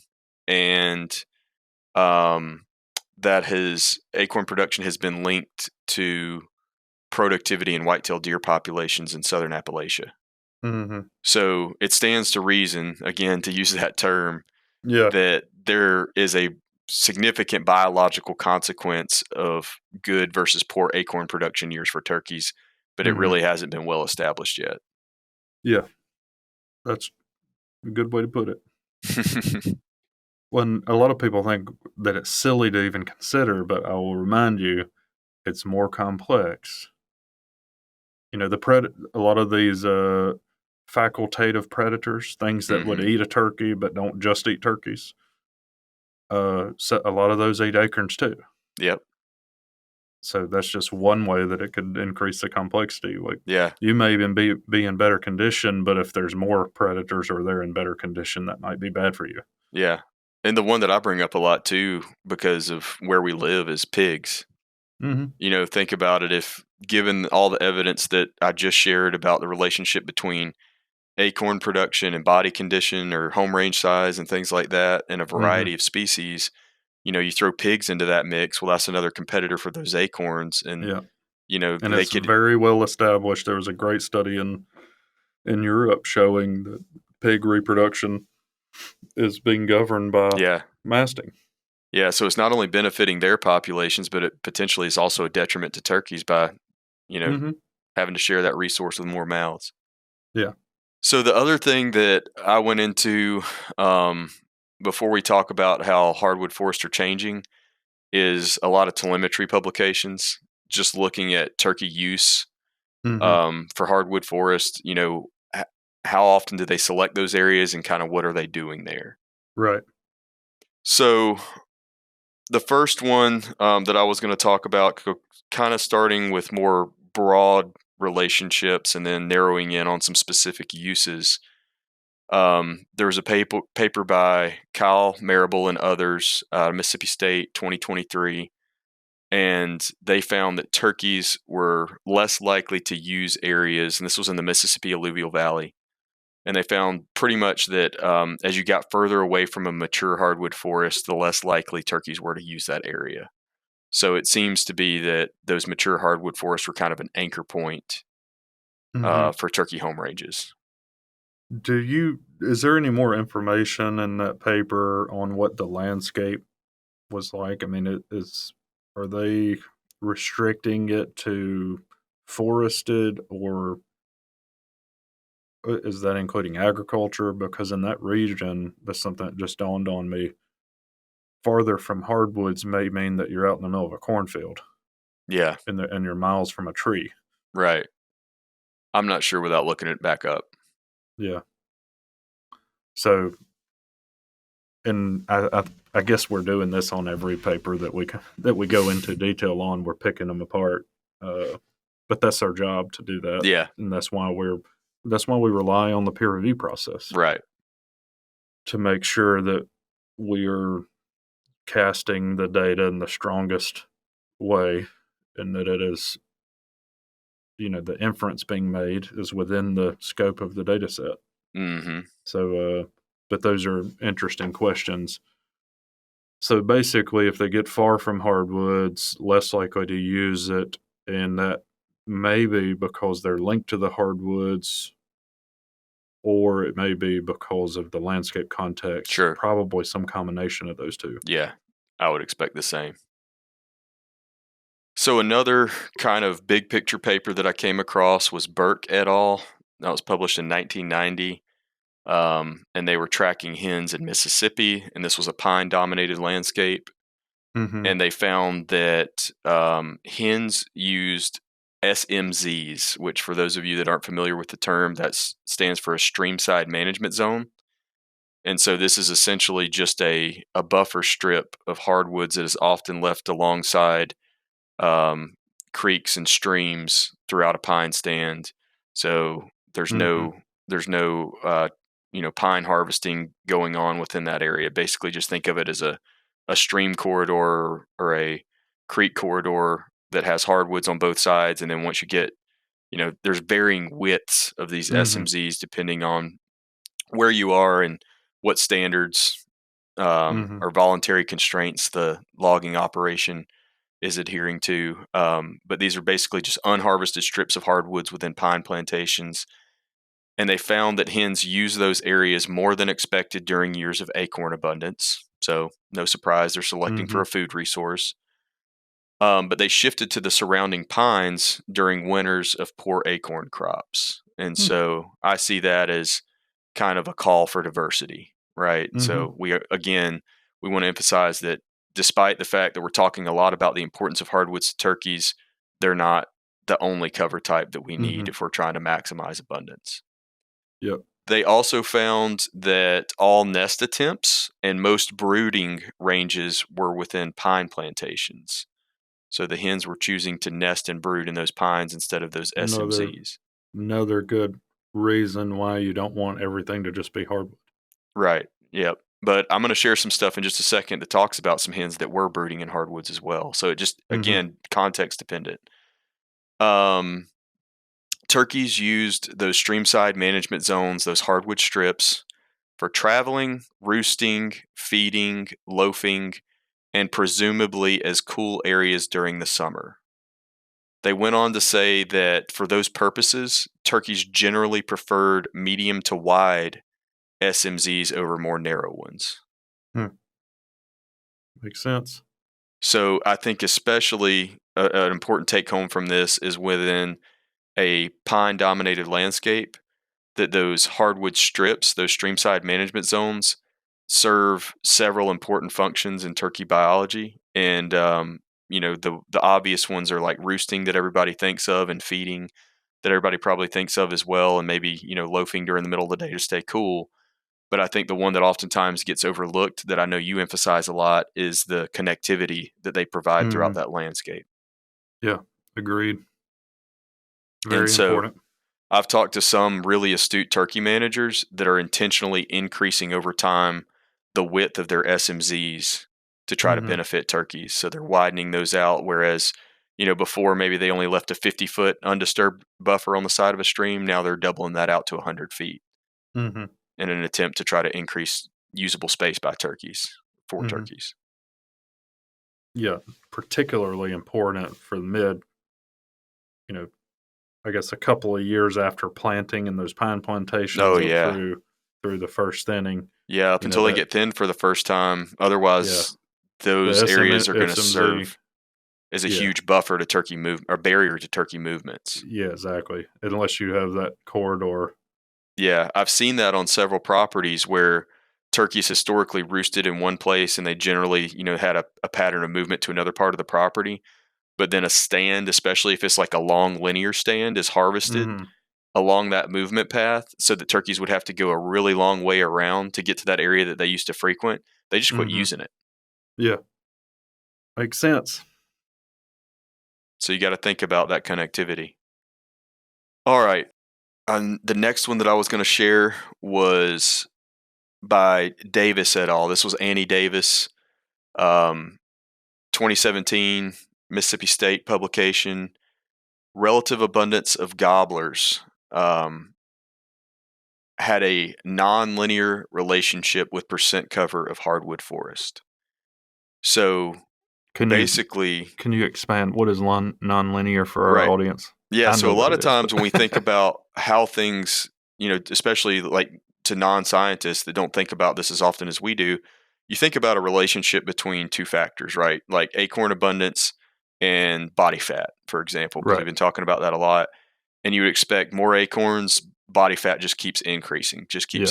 and acorn production has been linked to productivity in white-tailed deer populations in southern Appalachia. Mm-hmm. So it stands to reason, again, to use that term, Yeah. that there is a significant biological consequence of good versus poor acorn production years for turkeys, but it really hasn't been well established yet. Yeah, that's a good way to put it. When a lot of people think that it's silly to even consider, but I will remind you, it's more complex. A lot of these facultative predators, things that would eat a turkey but don't just eat turkeys. So a lot of those eat acorns too. Yep. So that's just one way that it could increase the complexity. Like, Yeah. you may even be in better condition, but if there's more predators or they're in better condition, that might be bad for you. Yeah. And the one that I bring up a lot too, because of where we live, is pigs. Mm-hmm. Think about it. If given all the evidence that I just shared about the relationship between acorn production and body condition or home range size and things like that, and a variety of species, you throw pigs into that mix. Well, that's another competitor for those acorns. And, Yeah. And they it's could, very well established. There was a great study in Europe showing that pig reproduction is being governed by yeah. masting. Yeah. So it's not only benefiting their populations, but it potentially is also a detriment to turkeys by, having to share that resource with more mouths. Yeah. So the other thing that I went into before we talk about how hardwood forests are changing is a lot of telemetry publications, just looking at turkey use for hardwood forest. How often do they select those areas, and kind of what are they doing there? Right. So the first one that I was going to talk about, kind of starting with more broad relationships and then narrowing in on some specific uses. There was a paper by Kyle Marable and others, Mississippi State, 2023, and they found that turkeys were less likely to use areas, and this was in the Mississippi Alluvial Valley. And they found pretty much that as you got further away from a mature hardwood forest, the less likely turkeys were to use that area. So it seems to be that those mature hardwood forests were kind of an anchor point for turkey home ranges. Is there any more information in that paper on what the landscape was like? I mean, are they restricting it to forested, or is that including agriculture? Because in that region, that's something that just dawned on me. Farther from hardwoods may mean that you're out in the middle of a cornfield. Yeah. And you're miles from a tree. Right. I'm not sure without looking it back up. Yeah. So, and I guess we're doing this on every paper that we go into detail on. We're picking them apart, but that's our job to do that. Yeah, and that's why we're that's why we rely on the peer review process Right. to make sure that we are casting the data in the strongest way and that it is, the inference being made is within the scope of the data set. Mm-hmm. So, but those are interesting questions. So basically, if they get far from hardwoods, less likely to use it, and that may be because they're linked to the hardwoods, or it may be because of the landscape context, Sure. probably some combination of those two. Yeah, I would expect the same. So another kind of big picture paper that I came across was Burke et al. That was published in 1990. And they were tracking hens in Mississippi, and this was a pine dominated landscape. Mm-hmm. And they found that hens used SMZs, which, for those of you that aren't familiar with the term, that stands for a streamside management zone. And so this is essentially just a buffer strip of hardwoods that is often left alongside um, creeks and streams throughout a pine stand. So there's Mm-hmm. no pine harvesting going on within that area. Basically, just think of it as a stream corridor or a creek corridor that has hardwoods on both sides. And then once you get, there's varying widths of these Mm-hmm. SMZs depending on where you are and what standards Mm-hmm. or voluntary constraints the logging operation is adhering to. But these are basically just unharvested strips of hardwoods within pine plantations. And they found that hens use those areas more than expected during years of acorn abundance. So, no surprise, they're selecting Mm-hmm. for a food resource. But they shifted to the surrounding pines during winters of poor acorn crops. And so I see that as kind of a call for diversity, right? Mm-hmm. So we want to emphasize that despite the fact that we're talking a lot about the importance of hardwoods to turkeys, they're not the only cover type that we Mm-hmm. need if we're trying to maximize abundance. Yep. They also found that all nest attempts and most brooding ranges were within pine plantations. So the hens were choosing to nest and brood in those pines instead of those Another SMZs. another good reason why you don't want everything to just be hardwood. Right. Yep. But I'm going to share some stuff in just a second that talks about some hens that were brooding in hardwoods as well. So it just, Mm-hmm. again, context dependent. Um, Turkeys used those streamside management zones, those hardwood strips, for traveling, roosting, feeding, loafing, and presumably as cool areas during the summer. They went on to say that for those purposes, turkeys generally preferred medium to wide SMZs over more narrow ones. Makes sense. So I think especially an important take home from this is within a pine dominated landscape that those hardwood strips, those streamside management zones, serve several important functions in turkey biology. And the obvious ones are like roosting that everybody thinks of, and feeding that everybody probably thinks of as well, and maybe loafing during the middle of the day to stay cool. But I think the one that oftentimes gets overlooked that I know you emphasize a lot is the connectivity that they provide throughout Mm-hmm. that landscape. Yeah. Agreed. And Very so important. I've talked to some really astute turkey managers that are intentionally increasing over time the width of their SMZs to try to Mm-hmm. benefit turkeys. So they're widening those out, whereas before maybe they only left a 50-foot undisturbed buffer on the side of a stream. Now they're doubling that out to 100 feet Mm-hmm. in an attempt to try to increase usable space by turkeys for Mm-hmm. turkeys. Yeah. Particularly important for the mid, you know, I guess a couple of years after planting in those pine Oh plantations up yeah, through the first thinning. yeah. Up until they That get thinned for the first time. yeah. Otherwise, The those areas are going to SMZ. serve as a Yeah. huge buffer to turkey move or barrier to turkey movements. Yeah, exactly. Unless you have that corridor. Yeah, I've seen that on several properties where turkeys historically roosted in one place and they generally, had a pattern of movement to another part of the property. But then a stand, especially if it's like a long linear stand, is harvested Mm-hmm. along that movement path so that turkeys would have to go a really long way around to get to that area that they used to frequent. They just quit Mm-hmm. using it. Yeah. Makes sense. So you got to think about that connectivity. All right. The next one that I was going to share was by Davis et al. This was Annie Davis, 2017 Mississippi State publication. Relative abundance of gobblers had a nonlinear relationship with percent cover of hardwood forest. So Can basically, you expand what is nonlinear for our right. audience? Yeah, I so know a what lot it of is, times but when we think about how things, especially like to non-scientists that don't think about this as often as we do, you think about a relationship between two factors, right? Like acorn abundance and body fat, for example, because we've right. been talking about that a lot. And you would expect more acorns, body fat just keeps increasing, Yeah.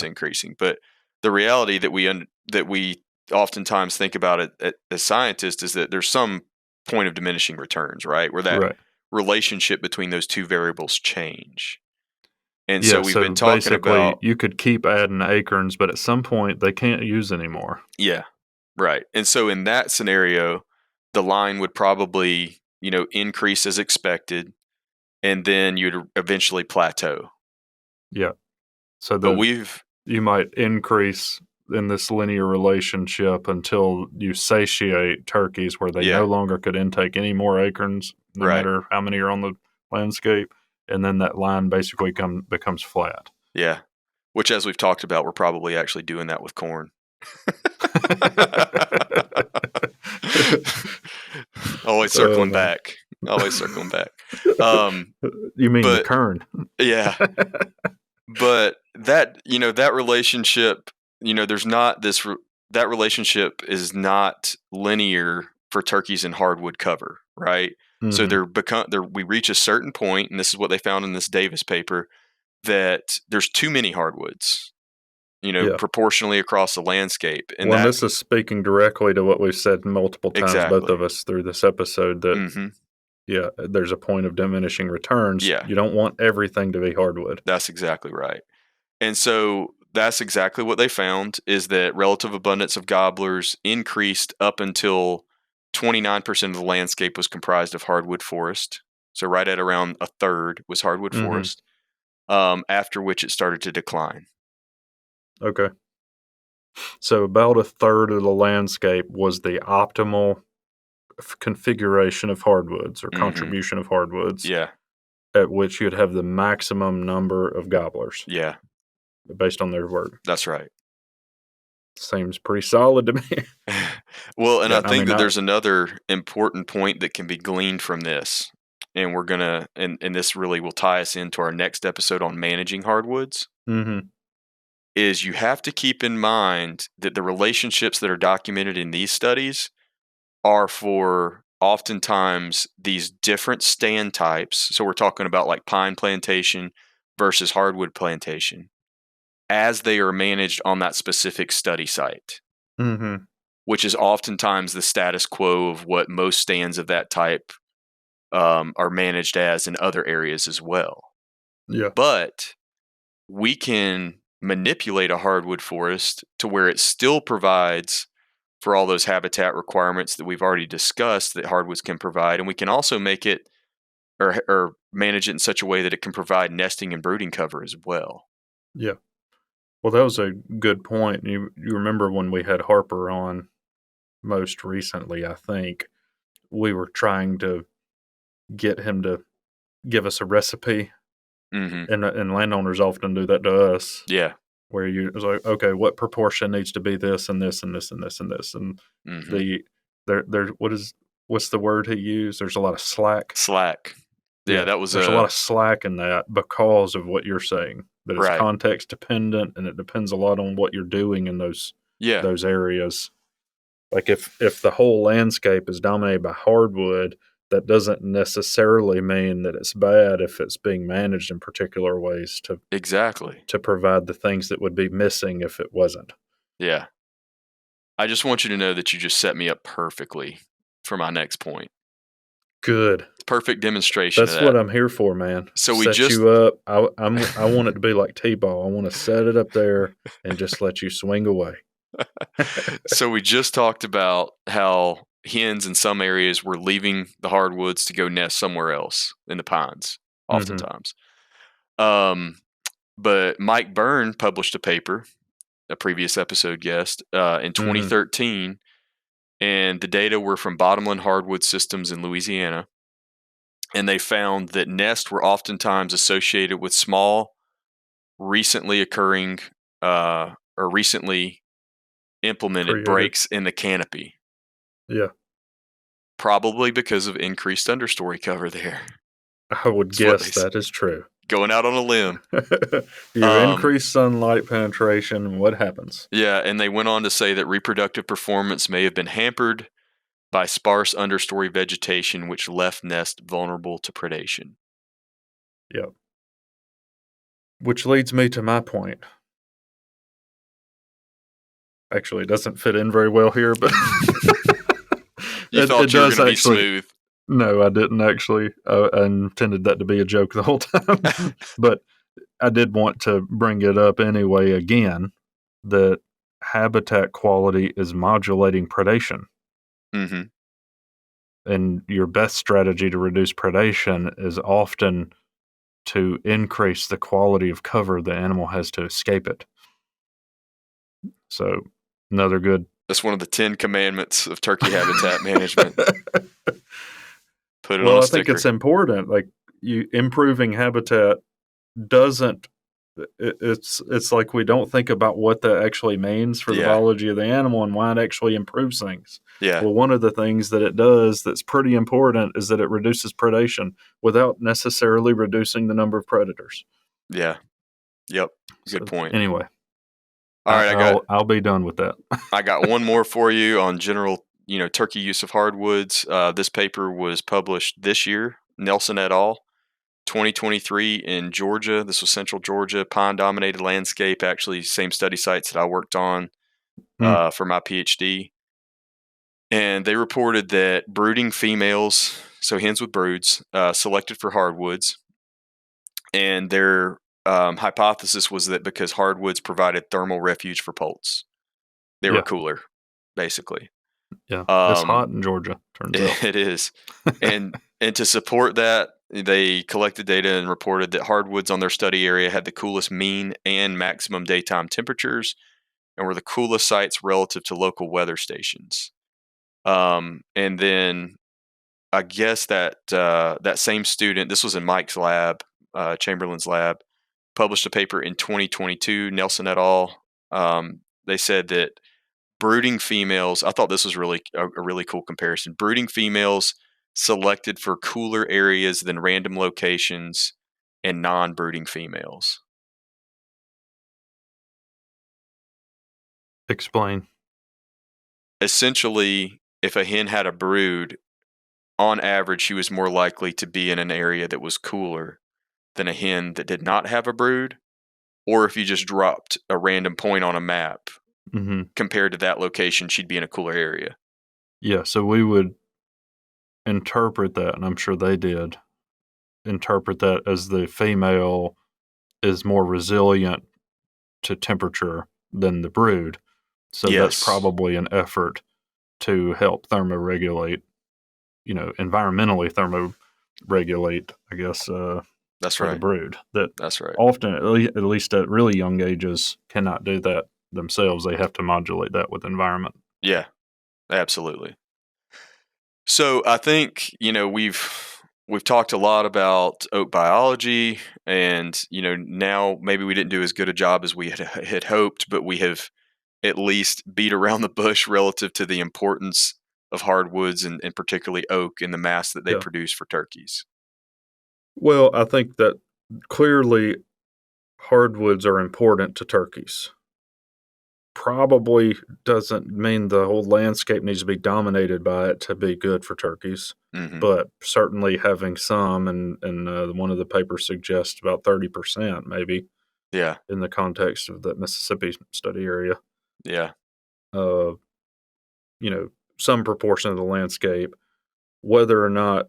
But the reality that we oftentimes think about it as scientists is that there's some point of diminishing returns, right? Where that Right. relationship between those two variables change. And so Yeah, we've been so talking basically about, you could keep adding acorns, but at some point they can't use anymore. yeah, right. And so in that scenario, the line would probably, increase as expected, and then you'd eventually plateau. Yeah. So But we've, you might increase in this linear relationship until you satiate turkeys where they no yeah, longer could intake any more acorns, no right. matter how many are on the landscape, and then that line basically becomes flat. Yeah. Which, as we've talked about, we're probably actually doing that with corn. Always Oh circling man. back. Always circling back. Um, You mean the but kern? yeah, but that relationship, there's not this. That relationship is not linear for turkeys in hardwood cover, right? So Hmm. we reach a certain point, and this is what they found in this Davis paper, that there's too many hardwoods, Yeah. proportionally across the landscape. And Well, and that, this is speaking directly to what we've said multiple times, both exactly. of us through this episode, that Hmm. yeah, there's a point of diminishing returns. Yeah, You don't want everything to be hardwood. that's exactly right. And so that's exactly what they found, is that relative abundance of gobblers increased up until 29% of the landscape was comprised of hardwood forest. So right at around a third was hardwood Hmm. forest, after which it started to decline. Okay. So about a third of the landscape was the optimal configuration of hardwoods or Hmm. contribution of hardwoods Yeah, at which you'd have the maximum number of gobblers yeah, based on their word. that's right. Seems pretty solid to me. Well, and I Yeah, I think mean, that there's another important point that can be gleaned from this. And and this really will tie us into our next episode on managing hardwoods, mm-hmm, is you have to keep in mind that the relationships that are documented in these studies are for oftentimes these different stand types. So we're talking about like pine plantation versus hardwood plantation as they are managed on that specific study site, mm-hmm, which is oftentimes the status quo of what most stands of that type are managed as in other areas as well. yeah, But we can manipulate a hardwood forest to where it still provides for all those habitat requirements that we've already discussed that hardwoods can provide. And we can also make it or manage it in such a way that it can provide nesting and brooding cover as well. yeah. Well, that was a good point. You remember when we had Harper on most recently, I think we were trying to get him to give us a recipe, Hmm. and landowners often do that to us, Yeah. where you it's like, okay, what proportion needs to be this and this and this and this and this, and Hmm. the there what's the word he used? There's a lot of slack. Slack. Yeah, Yeah, that was there's a lot of slack in that because of what you're saying. That it's right. context dependent, and it depends a lot on what you're doing in Yeah, those areas. Like if the whole landscape is dominated by hardwood, that doesn't necessarily mean that it's bad if it's being managed in particular ways exactly. to provide the things that would be missing if it wasn't. Yeah. I just want you to know that you just set me up perfectly for my next point. Good. Perfect demonstration of That's what that. I'm here for, man. So we Set just you up. I want it to be like T-ball. I want to set it up there and just let you swing away. so we just talked about how hens in some areas were leaving the hardwoods to go nest somewhere else in the pines, Hmm. oftentimes. Um, But Mike Byrne published a paper, a previous episode guest, in 2013, and the data were from bottomland hardwood systems in Louisiana. And they found that nests were oftentimes associated with small, recently occurring or recently implemented Created. breaks in the canopy, Yeah. probably because of increased understory cover there. I would That's what guess that is true. Going out on a limb. You increase sunlight penetration, and what happens? Yeah, and they went on to say that reproductive performance may have been hampered by sparse understory vegetation, which left nests vulnerable to predation. Yep. Which leads me to my point. Actually, it doesn't fit in very well here, but You thought you were going to be smooth. No, I didn't actually. I intended that to be a joke the whole time. But I did want to bring it up anyway again, that habitat quality is modulating predation. Mm-hmm. And your best strategy to reduce predation is often to increase the quality of cover the animal has to escape it. So, another good... That's one of the 10 commandments of turkey habitat management. Put it on a Well, I sticker. think it's important. Like, improving habitat doesn't... It's like we don't think about what that actually means for the biology of the animal and why it actually improves things. Yeah. Well, one of the things that it does that's pretty important is that it reduces predation without necessarily reducing the number of predators. Yeah. Yep. Good point. Anyway. All right, I'll be done with that. I got one more for you on general, turkey use of hardwoods. This paper was published this year, Nelson et al., 2023 in Georgia. This was Central Georgia, pine-dominated landscape, actually same study sites that I worked on for my PhD. And they reported that brooding females, so hens with broods, selected for hardwoods. And their hypothesis was that because hardwoods provided thermal refuge for poults, they were cooler, basically. Yeah, it's hot in Georgia, turns out. It is. And to support that, they collected data and reported that hardwoods on their study area had the coolest mean and maximum daytime temperatures and were the coolest sites relative to local weather stations. And then I guess that that same student, this was in Mike's lab, Chamberlain's lab, published a paper in 2022, Nelson et al. They said that brooding females, I thought this was really a really cool comparison. Brooding females selected for cooler areas than random locations and non-brooding females. Explain. Essentially, if a hen had a brood, on average, she was more likely to be in an area that was cooler than a hen that did not have a brood, or if you just dropped a random point on a map, compared to that location, she'd be in a cooler area. Yeah, so we would interpret that, and I'm sure they did, interpret that as the female is more resilient to temperature than the brood. So that's probably an effort to help thermoregulate, environmentally thermoregulate, I guess, that's for right. the brood. That's right. Often, at least at really young ages, cannot do that themselves. They have to modulate that with environment. Yeah, absolutely. So I think, we've talked a lot about oak biology, and, now maybe we didn't do as good a job as we had hoped, but we have at least beat around the bush relative to the importance of hardwoods and particularly oak in the mass that they produce for turkeys. Well, I think that clearly hardwoods are important to turkeys. Probably doesn't mean the whole landscape needs to be dominated by it to be good for turkeys, but certainly having some, and one of the papers suggests about 30% maybe. Yeah. In the context of the Mississippi study area. Yeah. Some proportion of the landscape, whether or not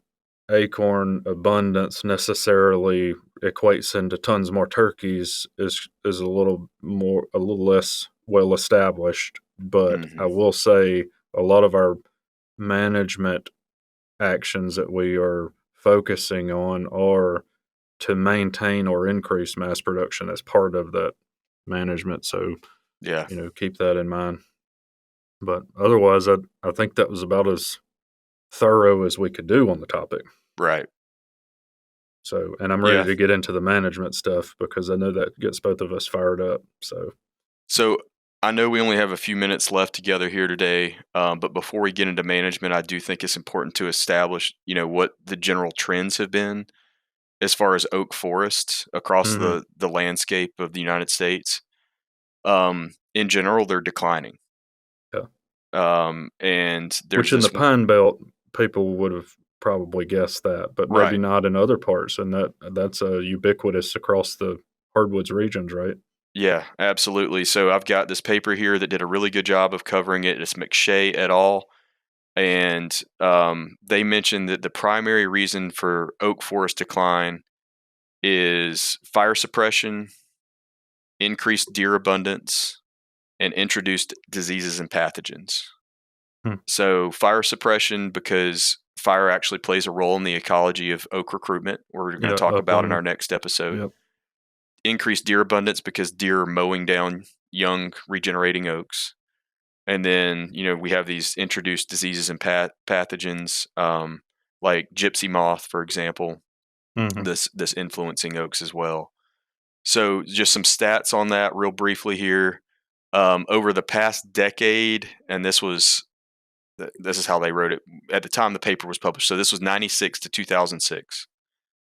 acorn abundance necessarily equates into tons more turkeys is a little less well established. But I will say a lot of our management actions that we are focusing on are to maintain or increase mass production as part of that management. So, Yeah. keep that in mind. But otherwise, I think that was about as thorough as we could do on the topic. Right. So, and I'm ready to get into the management stuff because I know that gets both of us fired up. So I know we only have a few minutes left together here today, but before we get into management, I do think it's important to establish, what the general trends have been as far as oak forests across Mm-hmm. the landscape of the United States. In general, they're declining. Yeah. And there's Which in the this Pine Belt, people would have probably guessed that, but maybe right. not in other parts. And that's ubiquitous across the hardwoods regions, right? Yeah, absolutely. So I've got this paper here that did a really good job of covering it. It's McShay et al. And they mentioned that the primary reason for oak forest decline is fire suppression, increased deer abundance, and introduced diseases and pathogens. So fire suppression, because fire actually plays a role in the ecology of oak recruitment, we're going to talk about in our next episode. Yep. Increased deer abundance because deer are mowing down young regenerating oaks. And then, we have these introduced diseases and pathogens, like gypsy moth, for example, this influencing oaks as well. So just some stats on that real briefly here. Over the past decade, and this is how they wrote it at the time the paper was published. So this was 96 to 2006.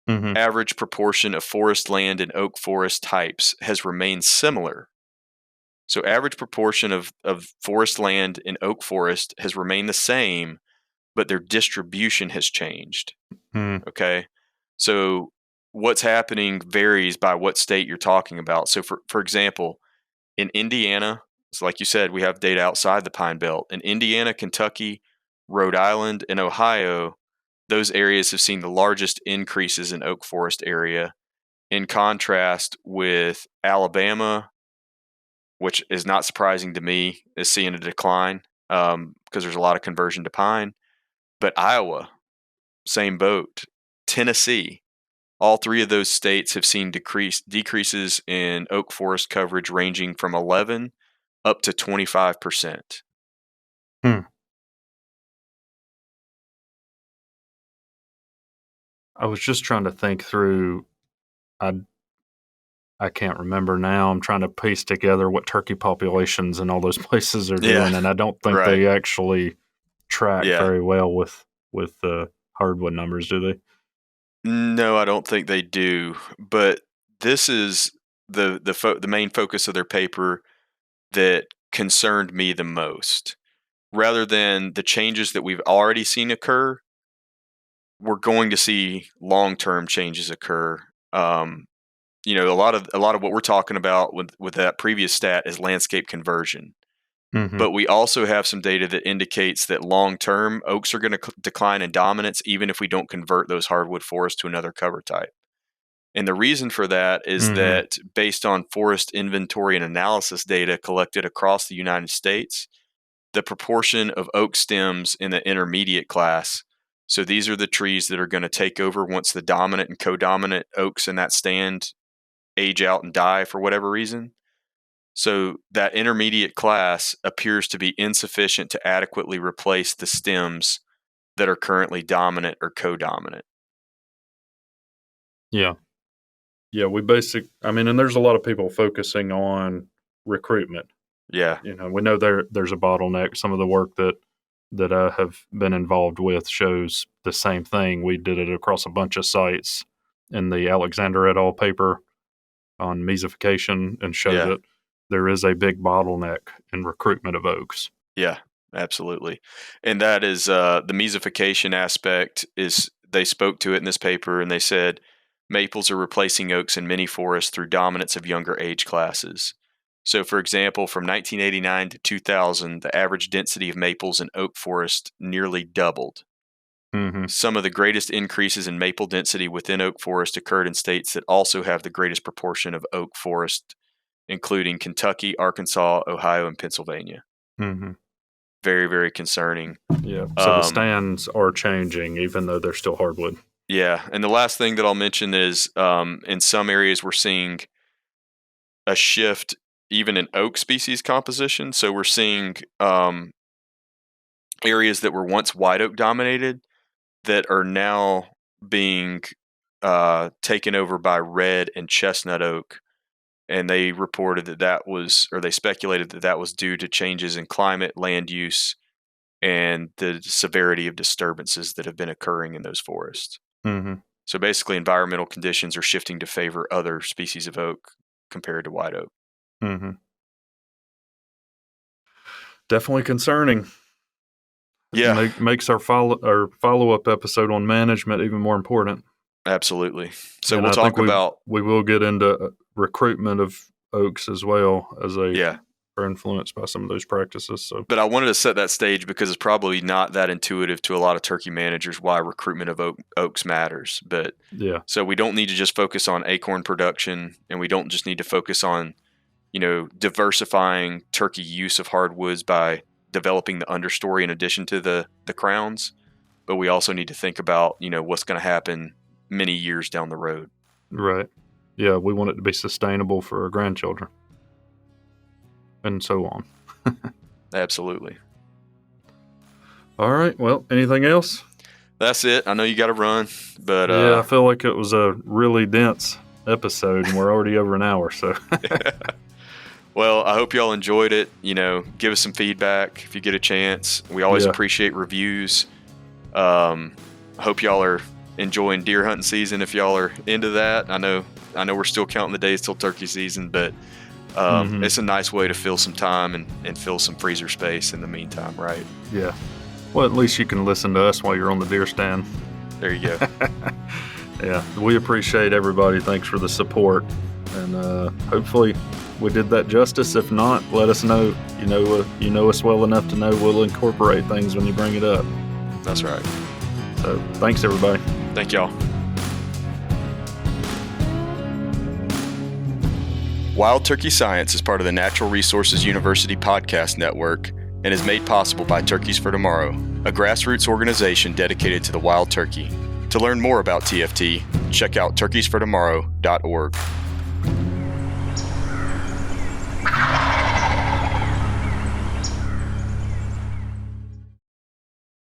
Average proportion of forest land and oak forest types has remained similar. So average proportion of forest land in oak forest has remained the same, but their distribution has changed. Okay. So what's happening varies by what state you're talking about. So for example, in Indiana, so like you said, we have data outside the Pine Belt. In Indiana, Kentucky, Rhode Island, and Ohio, those areas have seen the largest increases in oak forest area. In contrast with Alabama, which is not surprising to me, is seeing a decline because there's a lot of conversion to pine. But Iowa, same boat. Tennessee, all three of those states have seen decreases in oak forest coverage ranging from 11 up to 25%. I was just trying to think through. I can't remember now. I'm trying to piece together what turkey populations in all those places are doing, and I don't think they actually track very well with hardwood numbers, do they? No, I don't think they do. But this is the main focus of their paper that concerned me the most. Rather than the changes that we've already seen occur, we're going to see long-term changes occur. A lot of what we're talking about with that previous stat is landscape conversion. But we also have some data that indicates that long-term oaks are going to decline in dominance even if we don't convert those hardwood forests to another cover type. And the reason for that is that based on forest inventory and analysis data collected across the United States, the proportion of oak stems in the intermediate class, so these are the trees that are going to take over once the dominant and co-dominant oaks in that stand age out and die for whatever reason. So that intermediate class appears to be insufficient to adequately replace the stems that are currently dominant or co-dominant. Yeah. Yeah, and there's a lot of people focusing on recruitment. Yeah. We know there's a bottleneck. Some of the work that I have been involved with shows the same thing. We did it across a bunch of sites in the Alexander et al. Paper on mesification and showed that there is a big bottleneck in recruitment of oaks. Yeah, absolutely. And that is the mesification aspect is they spoke to it in this paper and they said maples are replacing oaks in many forests through dominance of younger age classes. So, for example, from 1989 to 2000, the average density of maples in oak forest nearly doubled. Some of the greatest increases in maple density within oak forest occurred in states that also have the greatest proportion of oak forest, including Kentucky, Arkansas, Ohio, and Pennsylvania. Very, very concerning. Yeah. So the stands are changing, even though they're still hardwood. Yeah, and the last thing that I'll mention is in some areas we're seeing a shift even in oak species composition. So we're seeing areas that were once white oak dominated that are now being taken over by red and chestnut oak. And they reported they speculated that was due to changes in climate, land use, and the severity of disturbances that have been occurring in those forests. Mm-hmm. So basically, environmental conditions are shifting to favor other species of oak compared to white oak. Mm-hmm. Definitely concerning. Yeah, makes our follow-up episode on management even more important. absolutely. So and we'll talk about we will get into recruitment of oaks as well as are influenced by some of those practices. So, but I wanted to set that stage because it's probably not that intuitive to a lot of turkey managers why recruitment of oaks matters. But yeah, so we don't need to just focus on acorn production, and we don't just need to focus on diversifying turkey use of hardwoods by developing the understory in addition to the crowns, but we also need to think about what's going to happen many years down the road. Right. Yeah, we want it to be sustainable for our grandchildren and so on. Absolutely. All right. Well, anything else? That's it. I know you got to run, but yeah, I feel like it was a really dense episode and we're already over an hour. So, well, I hope y'all enjoyed it. Give us some feedback if you get a chance. We always appreciate reviews. I hope y'all are enjoying deer hunting season if y'all are into that. I know we're still counting the days till turkey season, but it's a nice way to fill some time and fill some freezer space in the meantime, right? Yeah. Well, at least you can listen to us while you're on the deer stand. There you go. Yeah, we appreciate everybody. Thanks for the support, and hopefully we did that justice. If not, let us know. You know us well enough to know we'll incorporate things when you bring it up. That's right. So thanks, everybody. Thank y'all. Wild Turkey Science is part of the Natural Resources University podcast network and is made possible by Turkeys for Tomorrow, a grassroots organization dedicated to the wild turkey. To learn more about TFT, check out turkeysfortomorrow.org.